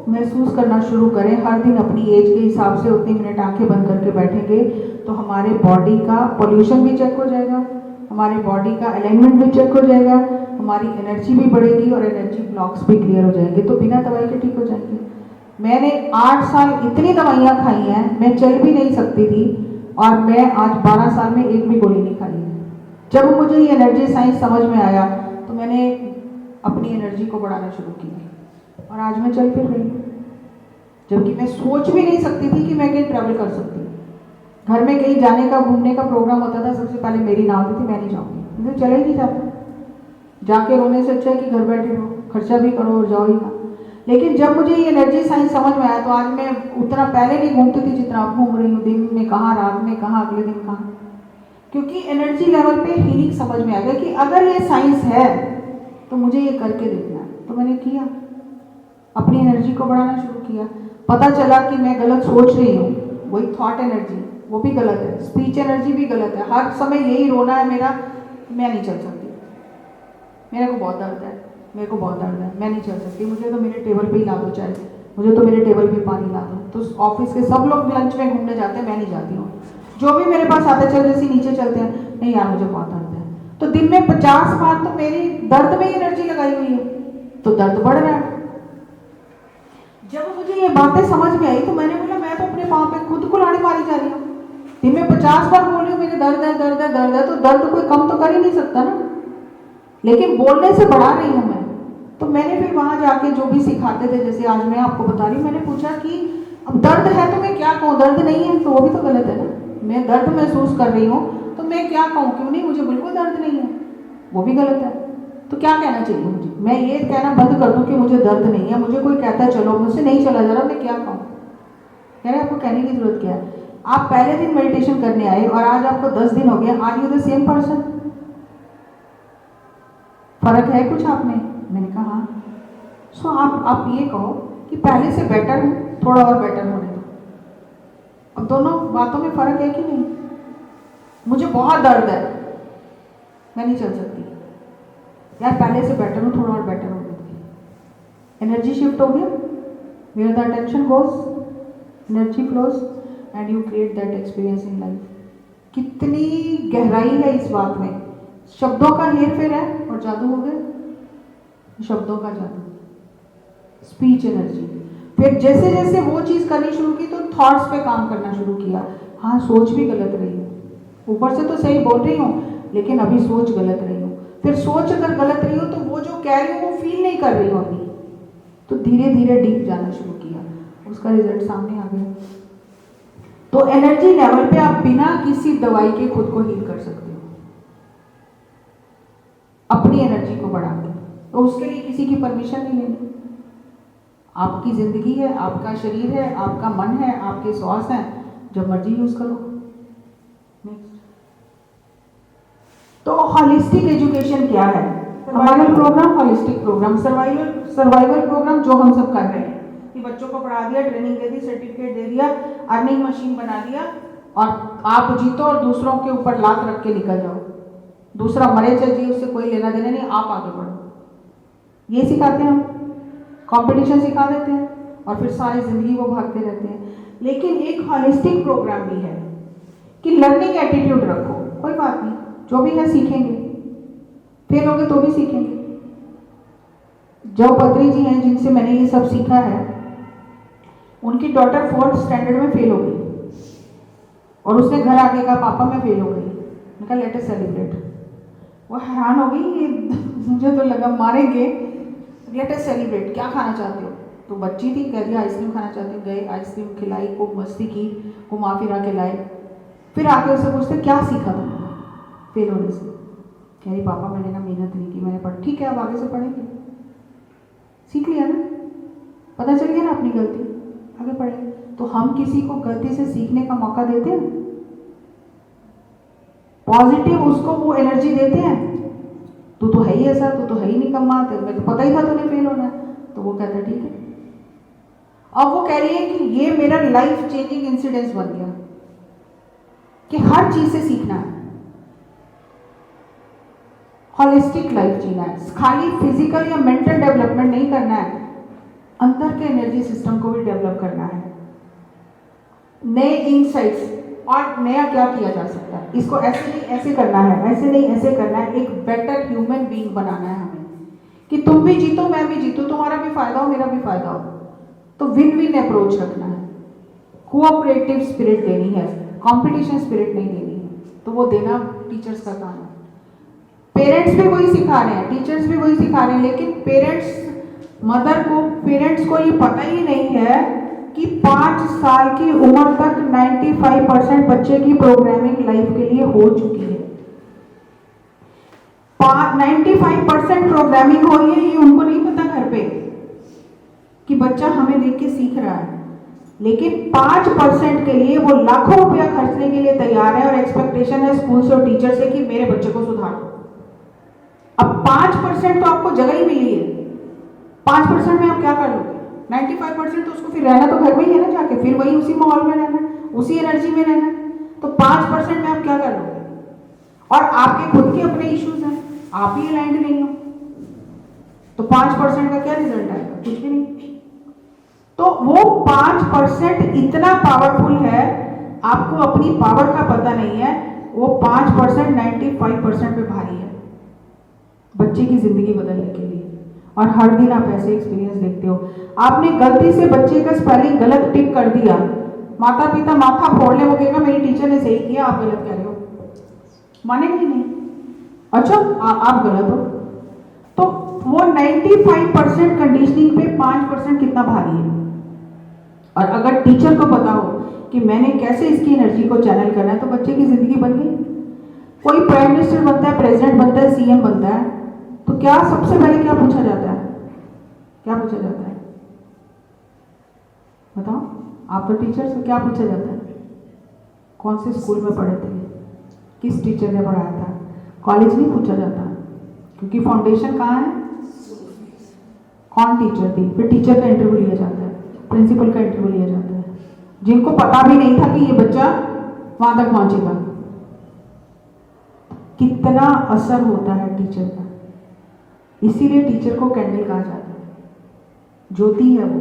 महसूस करना शुरू करें, हर दिन अपनी एज के हिसाब से उतनी मिनट आंखें बंद करके बैठेंगे तो हमारे बॉडी का पोल्यूशन भी चेक हो जाएगा, हमारे बॉडी का अलाइनमेंट भी चेक हो जाएगा, हमारी एनर्जी भी बढ़ेगी और एनर्जी ब्लॉक्स भी क्लियर हो जाएंगे। तो बिना दवाई के ठीक हो जाएंगे। मैंने 8 साल इतनी दवाइयाँ खाई हैं, मैं चल भी नहीं सकती थी और मैं आज 12 साल में एक भी गोली नहीं खाई है। जब मुझे ये एनर्जी साइंस समझ में आया तो मैंने अपनी एनर्जी को बढ़ाना शुरू किया और आज मैं चल फिर रही हूँ। जबकि मैं सोच भी नहीं सकती थी कि मैं कहीं ट्रैवल कर सकती हूँ। घर में कहीं जाने का, घूमने का प्रोग्राम होता था, सबसे पहले मेरी ना होती थी, मैं नहीं जाऊँगी, मुझे चला ही नहीं जाता। जाके रोने से अच्छा है कि घर बैठे रहो, खर्चा भी करो और जाओ ही ना। लेकिन जब मुझे ये एनर्जी साइंस समझ में आया तो आज मैं उतना पहले नहीं घूमती थी जितना अब घूम रही हूँ। दिन में कहाँ, रात में कहाँ, अगले दिन कहाँ, क्योंकि एनर्जी लेवल पे हीलिंग समझ में आ गया कि अगर ये साइंस है तो मुझे ये करके देखना है। तो मैंने किया, अपनी एनर्जी को बढ़ाना शुरू किया। पता चला कि मैं गलत सोच रही हूँ, वही थॉट एनर्जी, वो भी गलत है, स्पीच एनर्जी भी गलत है। हर समय यही रोना है मेरा, मैं नहीं चल सकती, मेरे को बहुत दर्द है, मेरे को बहुत दर्द है, मैं नहीं चल सकती, मुझे तो मेरे टेबल पे ही ला दो चाय, मुझे तो मेरे टेबल पे पानी ला दो। तो ऑफिस के सब लोग लंच में घूमने जाते हैं, मैं नहीं जाती हूँ। जो भी मेरे पास आते, चल जैसे नीचे चलते हैं, नहीं यार मुझे बहुत दर्द है। तो दिन में 50 बार तो मेरी दर्द में ही एनर्जी लगाई हुई है, तो दर्द बढ़ रहा है। जब मुझे ये बातें समझ में आई तो मैंने बोला मैं तो अपने पाँव पे खुद कुल्हाड़ी मारी जा रही हूँ। दिन में 50 बार बोल रही हूँ मेरे दर्द है, दर्द है, दर्द है, तो दर्द कोई कम तो कर ही नहीं सकता ना, लेकिन बोलने से बढ़ा रही हूँ मैं। तो मैंने फिर वहाँ जाके जो भी सिखाते थे, जैसे आज मैं आपको बता रही हूँ, मैंने पूछा कि अब दर्द है तो मैं क्या कहूँ, दर्द नहीं है तो वो भी तो गलत है ना। मैं दर्द महसूस कर रही हूँ तो मैं क्या कहूँ, क्यों नहीं, मुझे बिल्कुल दर्द नहीं है, वो भी गलत है। तो क्या कहना चाहिए मुझे? मैं ये कहना बंद कर दूँ कि मुझे दर्द नहीं है, मुझे कोई कहता है चलो, मुझसे नहीं चला जा रहा, मैं क्या कहूँ? कह रहे आपको कहने की जरूरत क्या है? आप पहले दिन मेडिटेशन करने आए और आज आपको 10 दिन हो गए, are you the same person? फर्क है कुछ आप में? मैंने कहा हाँ। सो आप ये कहो कि पहले से बेटर हूँ, थोड़ा और बेटर होने दो। अब दोनों बातों में फर्क है कि नहीं? मुझे बहुत दर्द है, मैं नहीं चल सकती, यार पहले से बेटर हूँ, थोड़ा और बेटर होने दो। एनर्जी शिफ्ट हो गया, where the attention goes energy flows and you create that experience in life. कितनी गहराई है इस बात में। शब्दों का हेर फेर है और जादू हो गया, शब्दों का जादू, स्पीच एनर्जी। फिर जैसे जैसे वो चीज़ करनी शुरू की तो थॉट्स पे काम करना शुरू किया। हाँ, सोच भी गलत रही हूँ, ऊपर से तो सही बोल रही हूँ लेकिन अभी सोच गलत रही हूँ। फिर सोच अगर गलत रही हो तो वो जो कह रही हूँ वो फील नहीं कर रही हूँ अभी, तो धीरे धीरे डीप जाना शुरू किया, उसका रिजल्ट सामने आ गया। तो एनर्जी लेवल पे आप बिना किसी दवाई के खुद को हील कर सकते हो, अपनी एनर्जी को बढ़ा के। तो उसके लिए किसी की परमिशन नहीं लेनी। आपकी जिंदगी है, आपका शरीर है, आपका मन है, आपके श्वास हैं, जब मर्जी यूज करो। तो हॉलिस्टिक एजुकेशन क्या है? Survival program, holistic program, survival program जो हम सब कर रहे हैं कि बच्चों को पढ़ा दिया, ट्रेनिंग दे दी, सर्टिफिकेट दे दिया, अर्निंग मशीन बना दिया और आप जीतो और दूसरों के ऊपर लात रख के निकल जाओ। दूसरा मरे चाहे जी, उससे कोई लेना देना नहीं, आप आगे बढ़ो। ये सिखाते हैं हम, कंपटीशन सिखा देते हैं और फिर सारी जिंदगी वो भागते रहते हैं। लेकिन एक हॉलिस्टिक प्रोग्राम भी है कि लर्निंग एटीट्यूड रखो, कोई बात नहीं, जो भी है सीखेंगे, फेल होंगे तो भी सीखेंगे। जो पत्री जी हैं जिनसे मैंने ये सब सीखा है, उनकी डॉटर 4th स्टैंडर्ड में फेल हो गई और उसने घर आके कहा पापा मैं फेल हो गई। मैंने कहा लेट अस सेलिब्रेट। वो हैरान हो गई, ये मुझे तो लगा मारेंगे। लेट अस सेलिब्रेट, क्या खाना चाहते हो? तो बच्ची थी, कह दिया आइसक्रीम खाना चाहती हूँ, गए आइसक्रीम खिलाई, खूब मस्ती की, घुमा फिरा के लाए। फिर आके उससे पूछते क्या सीखा तुमने फेल होने से? कह रही पापा मैंने ना मेहनत नहीं की, मैंने पढ़। ठीक है, अब आगे से पढ़ेंगे, सीख लिया ना, पता चल गया ना अपनी गलती, आगे पढ़ेंगे। तो हम किसी को गलती से सीखने का मौका देते हैं, पॉजिटिव उसको वो एनर्जी देते हैं, तू तो है ही ऐसा, तू तो है ही निकम्मा, तेरे को पता ही था तूने फेल होना है। तो वो कहता है ठीक है। अब वो कह रही है कि ये मेरा लाइफ चेंजिंग इंसिडेंस बन गया कि हर चीज से सीखना है, होलिस्टिक लाइफ जीना है, खाली फिजिकल या मेंटल डेवलपमेंट नहीं करना है, अंदर के एनर्जी सिस्टम को भी डेवलप करना है, नए इनसाइट्स, और नया क्या किया जा सकता है, इसको ऐसे नहीं ऐसे करना है, ऐसे नहीं ऐसे करना है, एक बेटर ह्यूमन बीइंग बनाना है हमें कि तुम भी जीतो मैं भी जीतूं, तुम्हारा भी फायदा हो मेरा भी फायदा हो। तो विन विन अप्रोच रखना है, कोऑपरेटिव स्पिरिट देनी है, कंपटीशन स्पिरिट नहीं देनी है। तो वो देना टीचर्स का काम है। पेरेंट्स भी वही सिखा रहे हैं, टीचर्स भी वही सिखा रहे हैं, लेकिन पेरेंट्स को ये पता ही नहीं है कि 5 साल की उम्र तक 95% बच्चे की प्रोग्रामिंग लाइफ के लिए हो चुकी है। 95% प्रोग्रामिंग हो रही है, ये उनको नहीं पता घर पे कि बच्चा हमें देख के सीख रहा है, लेकिन 5% के लिए वो लाखों रुपया खर्चने के लिए तैयार है और एक्सपेक्टेशन है स्कूल से और टीचर से कि मेरे बच्चे को सुधार दो। अब 5% तो आपको जगह ही मिली है, 5% में आप क्या कर लोगे? 95% तो उसको फिर रहना तो घर में ही है ना, जाके फिर वही उसी माहौल में रहना, उसी एनर्जी में रहना। तो 5% में आप क्या कर लोगे? और आपके खुद के अपने इश्यूज हैं, आप ही अलाइंड नहीं हो, तो 5% का क्या रिजल्ट आएगा? कुछ भी नहीं। तो वो 5% इतना पावरफुल है, आपको अपनी पावर का पता नहीं है। वो 5% 95% पे भारी है बच्चे की जिंदगी बदलने के लिए। और हर दिन आप ऐसे एक्सपीरियंस देखते हो, आपने गलती से बच्चे का स्पेलिंग गलत टिक कर दिया, माता पिता माथा फोड़ ले, वो कहेगा मेरी टीचर ने सही किया, आप गलत कह रहे हो, मानेंगे नहीं। अच्छा आप गलत हो। तो वो 95% कंडीशनिंग पे 5% कितना भारी है। और अगर टीचर को पता हो कि मैंने कैसे इसकी एनर्जी को चैनल करना है, तो बच्चे की जिंदगी बन गई। कोई प्राइम मिनिस्टर बनता है, प्रेसिडेंट बनता है, सीएम बनता है, तो क्या सबसे पहले क्या पूछा जाता है? क्या पूछा जाता है? बताओ, आप तो टीचर्स हो, क्या पूछा जाता है? कौन से स्कूल में पढ़े थे, किस टीचर ने पढ़ाया था? कॉलेज नहीं पूछा जाता, क्योंकि फाउंडेशन कहाँ है, कौन टीचर थी। फिर टीचर का इंटरव्यू लिया जाता है, प्रिंसिपल का इंटरव्यू लिया जाता है, जिनको पता भी नहीं था कि ये बच्चा वहां तक पहुंचेगा। कितना असर होता है टीचर का। इसीलिए टीचर को कैंडल कहा जाता है, ज्योति है वो।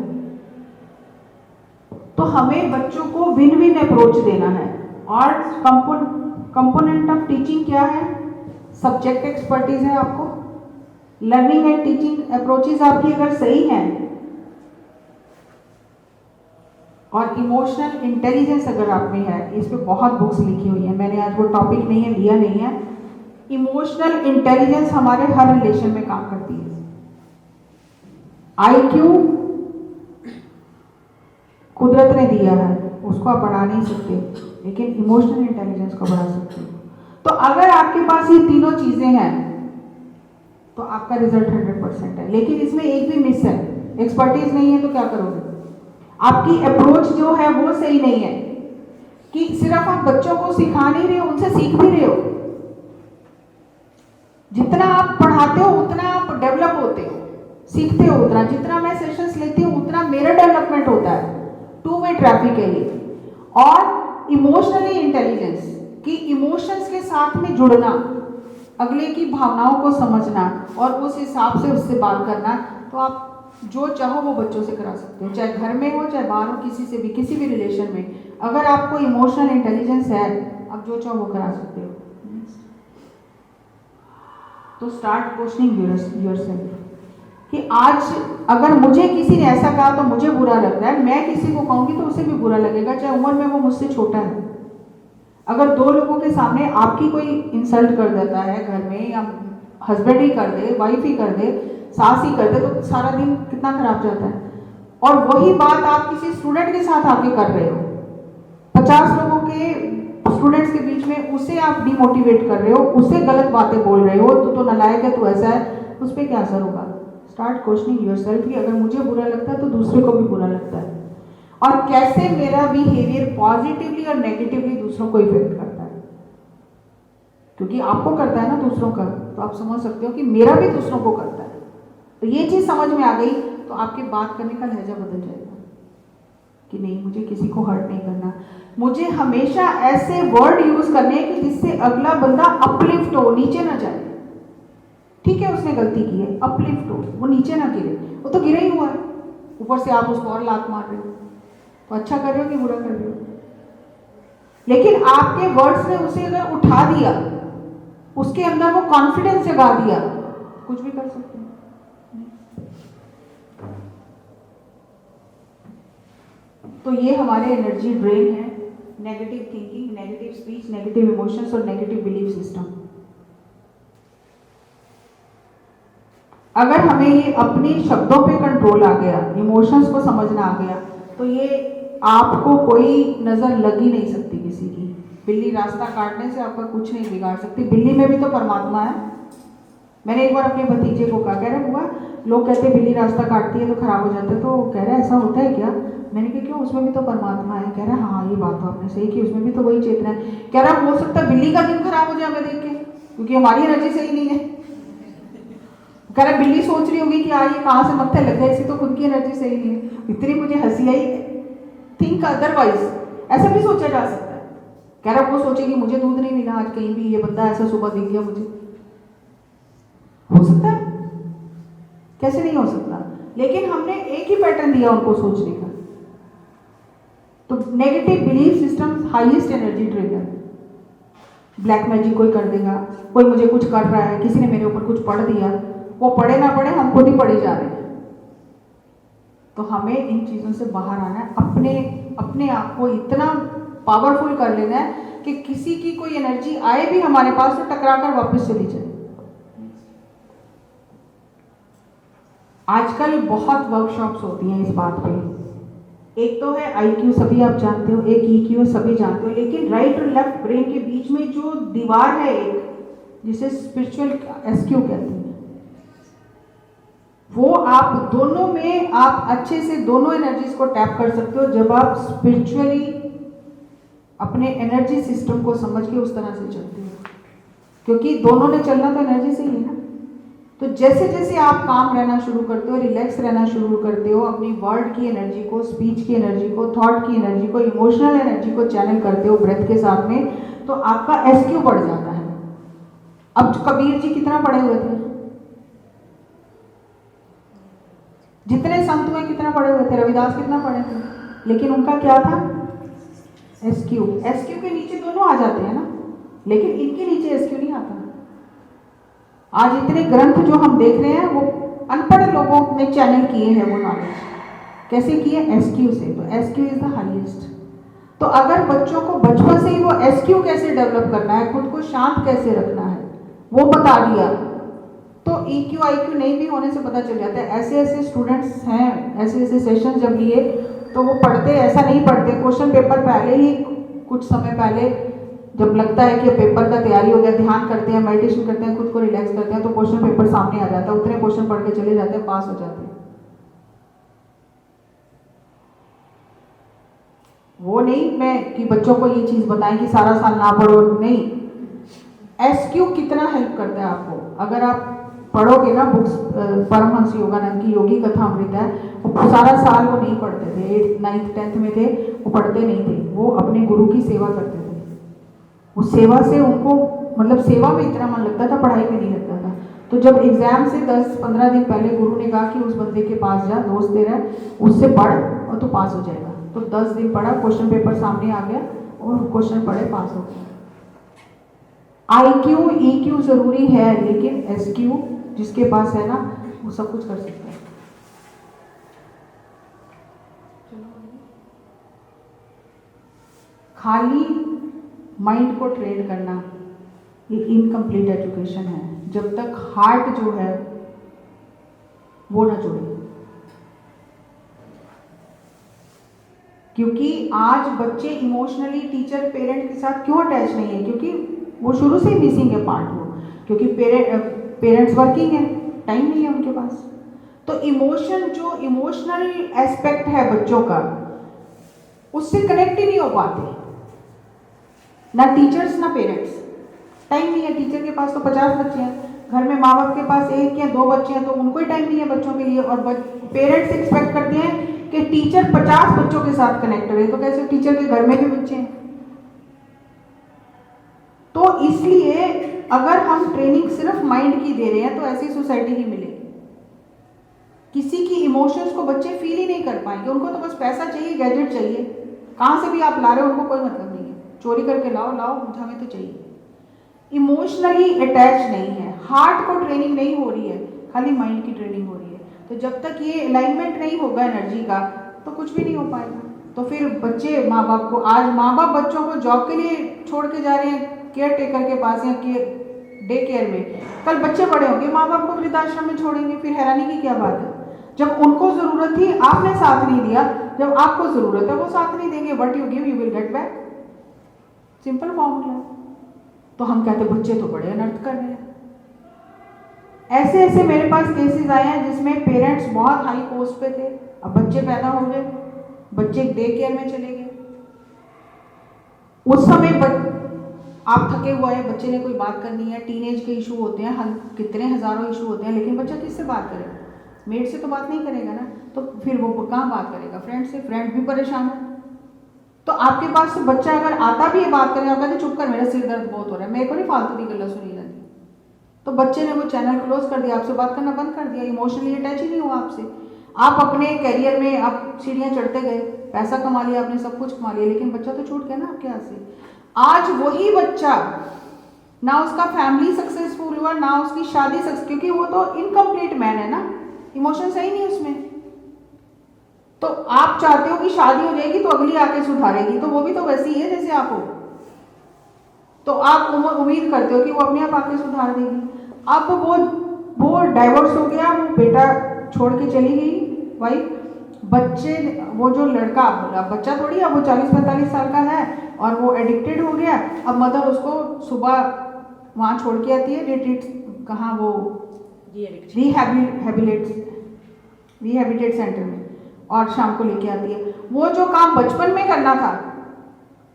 तो हमें बच्चों को विन विन अप्रोच देना है। और कंपोनेंट ऑफ टीचिंग क्या है? सब्जेक्ट एक्सपर्टीज है आपको, लर्निंग एंड टीचिंग अप्रोचेज आपकी अगर सही हैं, और इमोशनल इंटेलिजेंस अगर आप में है, इस पे बहुत बुक्स लिखी हुई है, मैंने आज वो टॉपिक नहीं है, लिया नहीं है। इमोशनल इंटेलिजेंस हमारे हर रिलेशन में काम करती है। आईक्यू कुदरत ने दिया है, उसको आप बढ़ा नहीं सकते, लेकिन इमोशनल इंटेलिजेंस को बढ़ा सकते हो। तो अगर आपके पास ये तीनों चीजें हैं तो आपका रिजल्ट 100% है। लेकिन इसमें एक भी मिस है, एक्सपर्टीज नहीं है, तो क्या करोगे? आपकी अप्रोच जो है वो सही नहीं है, कि सिर्फ आप बच्चों को सिखा नहीं रहे हो, उनसे सीख भी रहे हो। जितना आप पढ़ाते हो उतना आप डेवलप होते हो, सीखते हो उतना। जितना मैं सेशंस लेती हूँ उतना मेरा डेवलपमेंट होता है। 2 वे ट्रैफिक है ये। और इमोशनली इंटेलिजेंस, कि इमोशंस के साथ में जुड़ना, अगले की भावनाओं को समझना और उस हिसाब से उससे बात करना। तो आप जो चाहो वो बच्चों से करा सकते हो, चाहे घर में हो चाहे बाहर हो, किसी से भी, किसी भी रिलेशन में। अगर आपको इमोशनल इंटेलिजेंस है, आप जो चाहो वो करा सकते हो। तो स्टार्ट क्वेश्चनिंग योरसेल्फ कि आज अगर मुझे किसी ने ऐसा कहा तो मुझे बुरा लग रहा है, मैं किसी को कहूंगी तो उसे भी बुरा लगेगा, चाहे उम्र में वो मुझसे छोटा है। अगर 2 लोगों के सामने आपकी कोई इंसल्ट कर देता है घर में, या हस्बैंड ही कर दे, वाइफ ही कर दे, सास ही कर दे, तो सारा दिन कितना खराब जाता है। और वही बात आप किसी स्टूडेंट के साथ आके कर रहे हो, 50 लोगों के स्टूडेंट्स के बीच में उसे आप डिमोटिवेट कर रहे हो, उसे गलत बातें बोल रहे हो, तो नालायक है, तो ऐसा है, उस पर क्या असर होगा? स्टार्ट क्वेश्चनिंग योरसेल्फ कि अगर मुझे बुरा लगता है तो दूसरे को भी बुरा लगता है, और कैसे मेरा बिहेवियर पॉजिटिवली और नेगेटिवली दूसरों को इफेक्ट करता है। क्योंकि आपको करता है ना दूसरों का, तो आप समझ सकते हो कि मेरा भी दूसरों को करता है। तो ये चीज समझ में आ गई तो आपके बात करने का लहजा बदल जाएगा कि नहीं, मुझे किसी को हर्ट नहीं करना, मुझे हमेशा ऐसे वर्ड यूज करने हैं कि जिससे अगला बंदा अपलिफ्ट हो, नीचे ना जाए। ठीक है, उसने गलती की है, अपलिफ्ट हो, वो नीचे ना गिरे, वो तो गिरा ही हुआ है, ऊपर से आप उसको और लात मार रहे हो, तो अच्छा कर रहे हो कि बुरा कर रहे हो? लेकिन आपके वर्ड्स ने उसे अगर उठा दिया, उसके अंदर वो कॉन्फिडेंस जगा दिया, कुछ भी कर सकते हैं। तो ये हमारे एनर्जी ड्रेन है, negative thinking, negative speech, negative emotions और नेगेटिव बिलीफ सिस्टम। अगर हमें ये अपने शब्दों पे कंट्रोल आ गया, इमोशंस को समझना आ गया, तो ये आपको कोई नजर लग ही नहीं सकती किसी की। बिल्ली रास्ता काटने से आपका कुछ नहीं बिगाड़ सकती, बिल्ली में भी तो परमात्मा है। मैंने एक बार अपने भतीजे को कहा, कह रहा हुआ लोग कहते हैं बिल्ली रास्ता काटती है तो खराब हो जाता है, तो कह रहा है ऐसा होता है क्या? मैंने कहा क्यों, उसमें भी तो परमात्मा है। कह रहा हाँ ये बात तो आपने सही की, उसमें भी तो वही चेतना है। कह रहा हो सकता है बिल्ली का दिन खराब हो जाए हमें देख के, क्योंकि हमारी एनर्जी सही नहीं है। कह रहा बिल्ली सोच रही होगी कि ये कहाँ से मत्थे लग गए, इसी तो खुद की एनर्जी सही नहीं है। इतनी मुझे हंसी आई। थिंक अदरवाइज, ऐसा भी सोचा जा सकता है। कह रहा वो सोचेगी मुझे दूध नहीं मिला आज कहीं भी, ये बंदा ऐसा सुबह दिख गया मुझे, हो सकता है, कैसे नहीं हो सकता? लेकिन हमने एक ही पैटर्न दिया उनको सोचने का। तो negative belief system highest energy trigger. Black magic कोई कर देगा, कोई मुझे कुछ कर रहा है, किसी ने मेरे ऊपर कुछ पढ़ दिया, वो पढ़े ना पढ़े हम खुद ही पढ़े जा रहे हैं। तो हमें इन चीजों से बाहर आना है, अपने आप को इतना पावरफुल कर लेना है कि किसी की कोई एनर्जी आए भी हमारे पास तो टकरा कर वापस चली जाए। आजकल बहुत वर्कशॉप्स होती हैं इस बात पे। एक तो है IQ, सभी आप जानते हो, एक EQ सभी जानते हो, लेकिन राइट और लेफ्ट ब्रेन के बीच में जो दीवार है एक, जिसे स्पिरिचुअल SQ कहते हैं, वो आप दोनों में आप अच्छे से दोनों एनर्जीज को टैप कर सकते हो जब आप स्पिरिचुअली अपने एनर्जी सिस्टम को समझ के उस तरह से चलते हो। क्योंकि दोनों ने चलना तो एनर्जी से ही है ना। तो जैसे जैसे आप काम रहना शुरू करते हो, रिलैक्स रहना शुरू करते हो, अपनी वर्ड की एनर्जी को, स्पीच की एनर्जी को, थॉट की एनर्जी को, इमोशनल एनर्जी को चैनल करते हो ब्रेथ के साथ में, तो आपका SQ बढ़ जाता है। अब कबीर जी कितना पढ़े हुए थे, जितने संत हुए कितना पढ़े हुए थे, रविदास कितना पढ़े थे, लेकिन उनका क्या था? SQ के नीचे दोनों आ जाते हैं ना, लेकिन इनके नीचे SQ नहीं आता। आज इतने ग्रंथ जो हम देख रहे हैं वो अनपढ़ लोगों ने चैनल किए हैं वो नॉलेज। कैसे किए? SQ से। तो SQ इज द हाईएस्ट। तो अगर बच्चों को बचपन से ही वो SQ कैसे डेवलप करना है, खुद को शांत कैसे रखना है, वो बता दिया, तो EQ IQ नहीं भी होने से पता चल जाता है। ऐसे ऐसे स्टूडेंट्स हैं, ऐसे ऐसे सेशन जब लिए तो वो पढ़ते, ऐसा नहीं पढ़ते, क्वेश्चन पेपर पहले ही कुछ समय पहले जब लगता है कि पेपर का तैयारी हो गया, ध्यान करते हैं, मेडिटेशन करते हैं, खुद को रिलैक्स करते हैं, तो क्वेश्चन पेपर सामने आ जाता है, उतने क्वेश्चन पढ़ के चले जाते हैं, पास हो जाते हैं। वो नहीं मैं कि बच्चों को ये चीज बताएं कि सारा साल ना पढ़ो, नहीं। SQ कितना हेल्प करता है आपको, अगर आप पढ़ोगे ना बुक्स, परमहंस योगानंद की योगी कथा अमृत है, वो सारा साल वो नहीं पढ़ते थे, 8th 9th 10th में थे, वो पढ़ते नहीं थे, वो अपने गुरु की सेवा करते थे। उस सेवा से उनको मतलब सेवा में इतना मन लगता था, पढ़ाई में नहीं लगता था। तो जब एग्जाम से 10-15 दिन पहले गुरु ने कहा कि उस बंदे के पास जा, दोस्त तेरा, उससे पढ़ और तू पास हो जाएगा, तो 10 दिन पढ़ा, क्वेश्चन पेपर सामने आ गया और क्वेश्चन पढ़े, पास हो गया। IQ EQ जरूरी है, लेकिन SQ जिसके पास है ना वो सब कुछ कर सकता है। खाली माइंड को ट्रेन करना ये इनकम्प्लीट एजुकेशन है, जब तक हार्ट जो है वो ना जुड़े। क्योंकि आज बच्चे इमोशनली टीचर पेरेंट के साथ क्यों अटैच नहीं है, क्योंकि वो शुरू से ही मिसिंग है पार्ट वो, क्योंकि पेरेंट्स वर्किंग है, टाइम नहीं है उनके पास। तो इमोशन, जो इमोशनल एस्पेक्ट है बच्चों का, उससे कनेक्ट ही नहीं हो पाते, ना टीचर्स ना पेरेंट्स। टाइम नहीं है, टीचर के पास तो 50 बच्चे हैं, घर में माँ बाप के पास 1 या 2 बच्चे हैं, तो उनको ही टाइम नहीं है बच्चों के लिए। और पेरेंट्स एक्सपेक्ट करते हैं कि टीचर 50 बच्चों के साथ कनेक्ट रहे, तो कैसे टीचर के घर में भी बच्चे हैं। तो इसलिए अगर हम ट्रेनिंग सिर्फ माइंड की दे रहे हैं तो ऐसी सोसाइटी ही मिलेगी। किसी की इमोशंस को बच्चे फील ही नहीं कर पाएंगे, उनको तो बस पैसा चाहिए, गैजेट चाहिए, कहाँ से भी आप ला रहे हो उनको कोई मतलब नहीं है, चोरी करके लाओ लाओ, हमें तो चाहिए। इमोशनली अटैच नहीं है, हार्ट को ट्रेनिंग नहीं हो रही है, खाली माइंड की ट्रेनिंग हो रही है। तो जब तक ये अलाइनमेंट नहीं होगा एनर्जी का, तो कुछ भी नहीं हो पाएगा। तो फिर बच्चे माँ बाप को, आज माँ बाप बच्चों को जॉब के लिए छोड़ के जा रहे हैं केयर टेकर के पास या डे केयर में, कल बच्चे बड़े होंगे माँ बाप को वृद्धाश्रम में छोड़ेंगे, फिर हैरानी की क्या बात है। जब उनको जरूरत थी आपने साथ नहीं दिया, जब आपको जरूरत है वो साथ नहीं देंगे। What you give you will get back, simple formula. तो हम कहते बच्चे तो बड़े अनर्थ कर रहे हैं। ऐसे ऐसे मेरे पास केसेस आए हैं जिसमें पेरेंट्स बहुत हाई पोस्ट पे थे, अब बच्चे पैदा हो गए, बच्चे डे केयर में चले गए। उस समय आप थके हुए हैं, बच्चे ने कोई बात करनी है, टीनेज के इशू होते हैं, कितने हजारों इशू होते हैं, लेकिन बच्चा किससे बात करेगा? मेड से तो बात नहीं करेगा ना, तो फिर वो कहाँ बात करेगा? फ्रेंड से। फ्रेंड भी परेशान है। तो आपके पास बच्चा अगर आता भी है बात करने, आप कहते चुप कर, मेरा सिर दर्द बहुत हो रहा है, मेरे को नहीं फालतू की गल्ला सुनी जाती, तो बच्चे ने वो चैनल क्लोज कर दिया, आपसे बात करना बंद कर दिया, इमोशनली अटैच ही नहीं हुआ आपसे। आप अपने कैरियर में आप सीढ़ियाँ चढ़ते गए, पैसा कमा लिया आपने, सब कुछ कमा लिया, लेकिन बच्चा तो छूट गया ना आपके हाथ से। आज वही बच्चा, ना उसका फैमिली सक्सेसफुल हुआ, ना उसकी शादी सक्सेस, क्योंकि वो तो इनकम्प्लीट मैन है ना, इमोशन सही नहीं उसमें। तो आप चाहते हो कि शादी हो जाएगी तो अगली आके सुधारेगी, तो वो भी तो वैसी ही है जैसे आप हो, तो आप उम्मीद करते हो कि वो अपने आप आके सुधार देगी। अब वो डाइवोर्स हो गया, वो बेटा छोड़ के चली गई वाइफ, बच्चे, वो जो लड़का, बच्चा थोड़ी, अब वो 40-45 साल का है और वो एडिक्टेड हो गया। अब मदर उसको सुबह वहाँ छोड़ के आती है, रिट्रीट, कहाँ वो रिहैबिलिटेट सेंटर में, और शाम को लेके आती है। वो जो काम बचपन में करना था,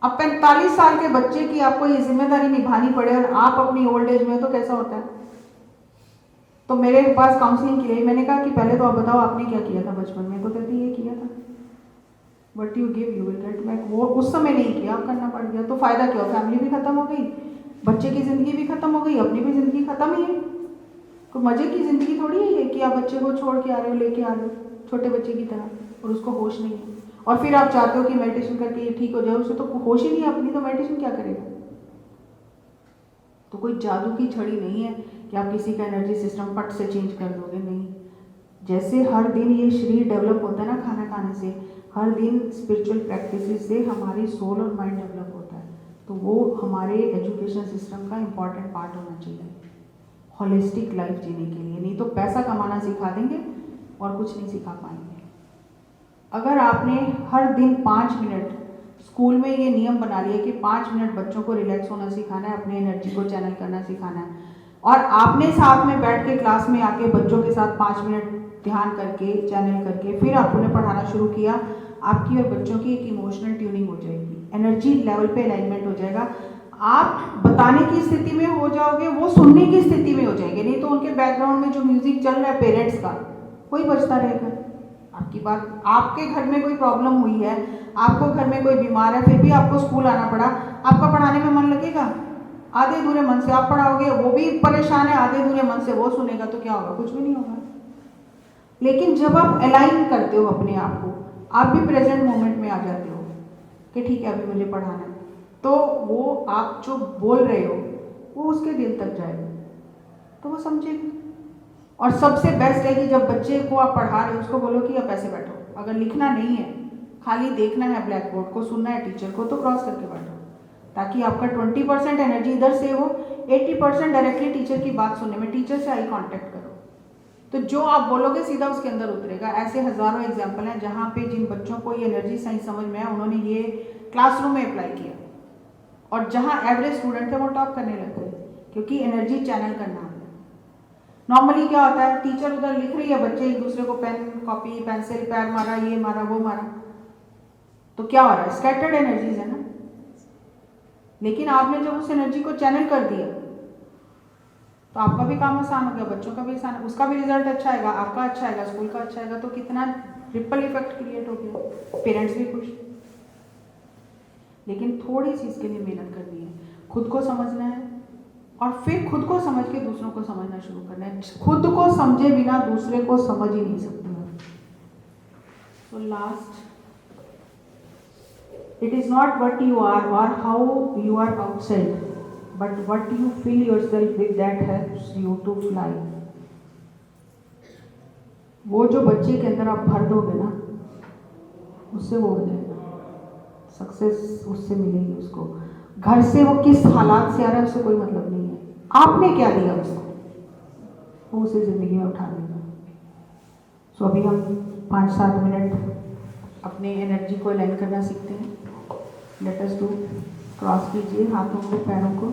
अब 45 साल के बच्चे की आपको ये जिम्मेदारी निभानी पड़े और आप अपनी ओल्ड एज में, तो कैसा होता है? तो मेरे पास काउंसलिंग के लिए मैंने कहा कि पहले तो आप बताओ आपने क्या किया था बचपन में, तो कहती ये किया था, but you give you will get back. वो उस समय नहीं किया, अब करना पड़ गया, तो फायदा क्या हो? फैमिली भी खत्म हो गई, बच्चे की जिंदगी भी खत्म हो गई, अपनी भी जिंदगी खत्म ही है। कोई मजे की जिंदगी थोड़ी है ये कि आप बच्चे को छोड़ के आ रहे हो, लेके आ रहे हो छोटे बच्चे की तरह, और उसको होश नहीं है, और फिर आप चाहते हो कि मेडिटेशन करके ये ठीक हो जाए, उसे तो होश ही नहीं है अपनी, तो मेडिटेशन क्या करेगा? तो कोई जादू की छड़ी नहीं है कि आप किसी का एनर्जी सिस्टम पट से चेंज कर दोगे, नहीं। जैसे हर दिन ये शरीर डेवलप होता है ना खाना खाने से, हर दिन स्पिरिचुअल प्रैक्टिसेस से हमारी सोल और माइंड डेवलप होता है, तो वो हमारे एजुकेशन सिस्टम का इम्पॉर्टेंट पार्ट होना चाहिए होलिस्टिक लाइफ जीने के लिए। नहीं तो पैसा कमाना सिखा देंगे और कुछ नहीं सिखा पाएंगे। अगर आपने हर दिन 5 मिनट, स्कूल में ये नियम बना लिया कि 5 मिनट बच्चों को रिलैक्स होना सिखाना है, अपनी एनर्जी को चैनल करना सिखाना है, और आपने साथ में बैठ के क्लास में आके बच्चों के साथ 5 मिनट ध्यान करके, चैनल करके, फिर आपने पढ़ाना शुरू किया, आपकी और बच्चों की एक इमोशनल ट्यूनिंग हो जाएगी, एनर्जी लेवल पे अलाइनमेंट हो जाएगा। आप बताने की स्थिति में हो जाओगे, वो सुनने की स्थिति में हो जाएंगे। नहीं तो उनके बैकग्राउंड में जो म्यूजिक चल रहा है पेरेंट्स का, वही बजता रहेगा। आपकी बात, आपके घर में कोई प्रॉब्लम हुई है, आपको घर में कोई बीमार है, फिर भी आपको स्कूल आना पड़ा, आपका पढ़ाने में मन लगेगा? आधे अधूरे मन से आप पढ़ाओगे, वो भी परेशान है, आधे अधूरे मन से वो सुनेगा, तो क्या होगा? कुछ भी नहीं होगा। लेकिन जब आप अलाइन करते हो अपने आप को, आप भी प्रेजेंट मोमेंट में आ जाते हो कि ठीक है अभी मुझे पढ़ाना है, तो वो आप जो बोल रहे हो वो उसके दिल तक जाएगा, तो वो समझेगा। और सबसे बेस्ट है कि जब बच्चे को आप पढ़ा रहे हो उसको बोलो कि आप ऐसे बैठो, अगर लिखना नहीं है, खाली देखना है ब्लैक बोर्ड को, सुनना है टीचर को, तो क्रॉस करके बैठो, ताकि आपका 20% एनर्जी इधर से हो, 80% डायरेक्टली टीचर की बात सुनने में, टीचर से आई कांटेक्ट करो। तो जो आप बोलोगे सीधा उसके अंदर उतरेगा। ऐसे हज़ारों एग्जाम्पल हैं जहाँ पे जिन बच्चों को ये एनर्जी सही समझ में आया उन्होंने ये क्लासरूम में अप्लाई किया, और जहाँ एवरेज स्टूडेंट थे वो टॉप करने लग गए, क्योंकि एनर्जी चैनल करना है। नॉर्मली क्या होता है, टीचर उधर लिख रही है, बच्चे एक दूसरे को पेन कॉपी पेंसिल पैर मारा, ये मारा वो मारा, तो क्या हो रहा है, स्कैटर्ड एनर्जीज है ना। लेकिन आपने जब उस एनर्जी को चैनल कर दिया तो आपका भी काम आसान हो गया, बच्चों का भी आसान, उसका भी रिजल्ट अच्छा आएगा, आपका अच्छा आएगा, स्कूल का अच्छा आएगा, तो कितना रिपल इफेक्ट क्रिएट हो गया, पेरेंट्स भी खुश। लेकिन थोड़ी सी इसके लिए मेहनत करनी है, खुद को समझना है, और फिर खुद को समझ के दूसरों को समझना शुरू करना है। खुद को समझे बिना दूसरे को समझ ही नहीं सकते। So last, it is not what you are or how you are outside, but what you fill yourself with that helps you to fly. वो जो बच्चे के अंदर आप भर दोगे ना, उससे वो उड़ जाएगा, सक्सेस उससे मिलेगी उसको। घर से वो किस हालात से आ रहा है उससे कोई मतलब नहीं है, आपने क्या दिया उसको, वो उसे ज़िंदगी में उठा लेगा। सो अभी हम 5-7 मिनट अपने एनर्जी को अलाइन करना सीखते हैं। लेट अस डू, क्रॉस कीजिए हाथों को पैरों को।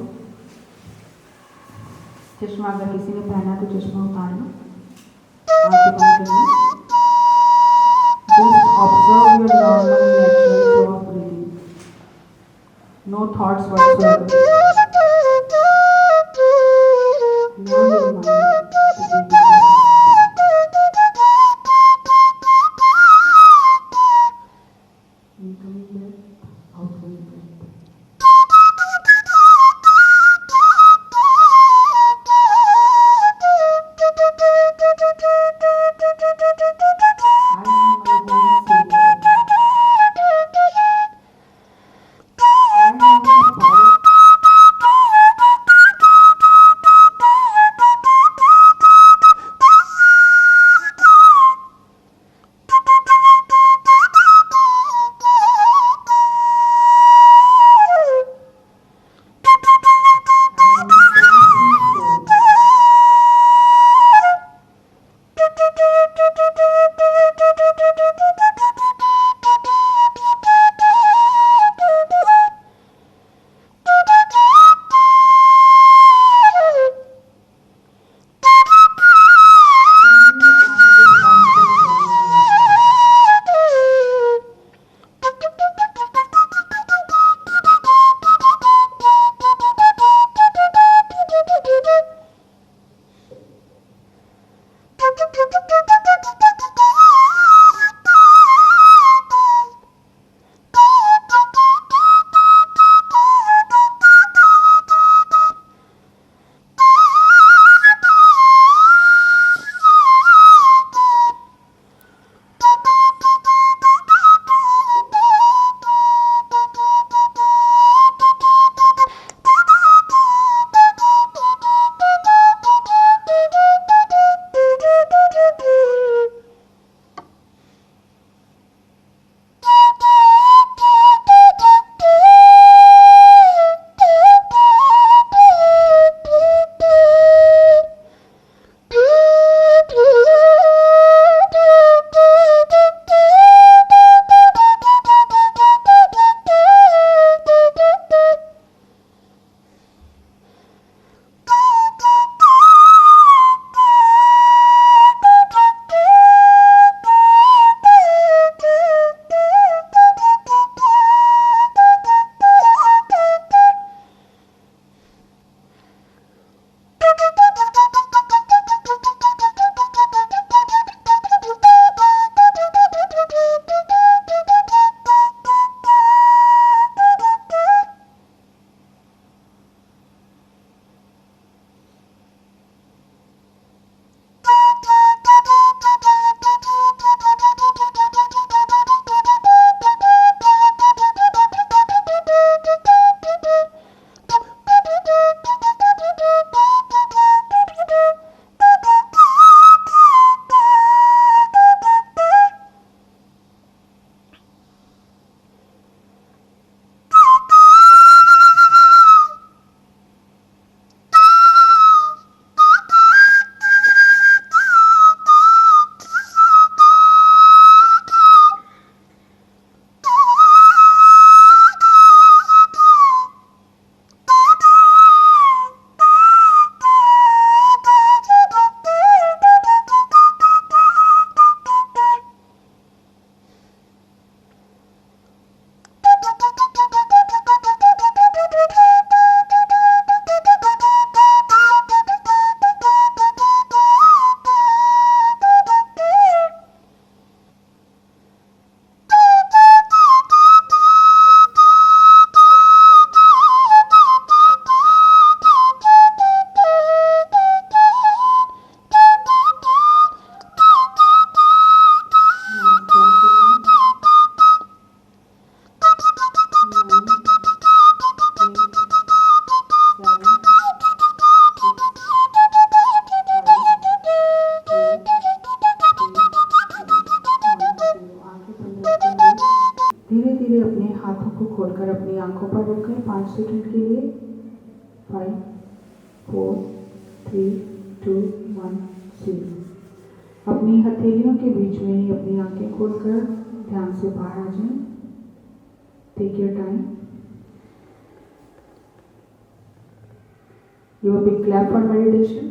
चश्मा अगर किसी ने पहना तो चश्मा उतार लो, आंखें बंद करिए। Just observe your normal natural flow of breathing, no thoughts whatsoever. Now your mind to be with your incoming breath, outgoing breath. I am my own savior. I have the power 4 3 2 1 0। अपनी हथेलियों के बीच में ही अपनी आंखें खोलकर ध्यान से बाहर आ जाएं। Take your time. Give a big clap for meditation.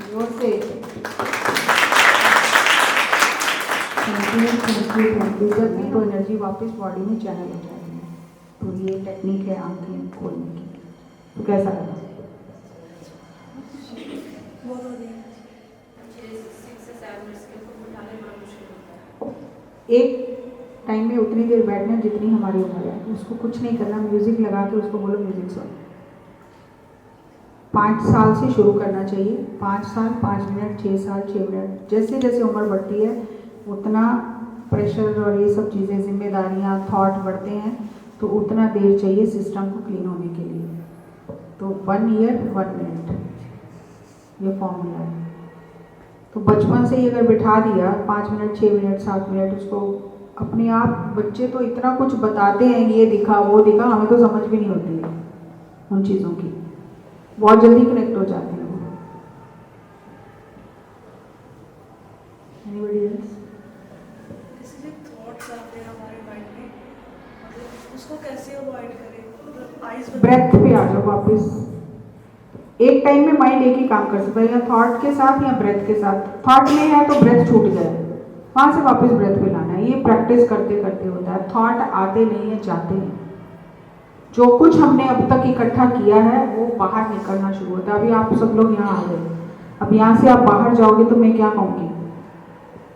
जोर से। Thank you. जब भी तो एनर्जी वापस बॉडी में चैनल हो जाती है। तो ये टेक्निक है आंखें खोलने की। तो कैसा लगा? बहुत बढ़िया। एक टाइम में उतनी देर बैठना जितनी हमारी उम्र है, उसको कुछ नहीं करना, म्यूजिक लगा के उसको बोलो म्यूजिक सुन। 5 साल से शुरू करना चाहिए। 5 साल 5 मिनट, 6 साल 6 मिनट, जैसे जैसे उम्र बढ़ती है उतना प्रेशर और ये सब चीज़ें, जिम्मेदारियाँ, थॉट बढ़ते हैं, तो उतना देर चाहिए सिस्टम को क्लीन होने के लिए। तो 1 ईयर 1 मिनट ये फॉर्मूला है। तो बचपन से ही अगर बिठा दिया 5 मिनट 6 मिनट 7 मिनट, उसको अपने आप, बच्चे तो इतना कुछ बताते हैं, ये दिखा वो दिखा, हमें तो समझ भी नहीं होती है उन चीज़ों की, बहुत जल्दी कनेक्ट हो जाते हैं वो। Anybody else? इसलिए थॉट्स आते हैं हमारे माइंड में, मतलब उसको कैसे अवॉइड करें? मतलब आइज ब्रेथ पे आ जाओ वापस। एक टाइम में माइंड एक ही काम कर सकता है, या थॉट के साथ या ब्रेथ के साथ। थॉट में है तो ब्रेथ छूट जाए, वहाँ से वापस ब्रेथ पे लाना है। ये प्रैक्टिस करते करते होता है। थॉट आते नहीं है, जाते हैं। जो कुछ हमने अब तक इकट्ठा किया है वो बाहर निकलना शुरू होता है। अभी आप सब लोग यहाँ आ गए, अब यहाँ से आप बाहर जाओगे तो मैं क्या कहूँगी?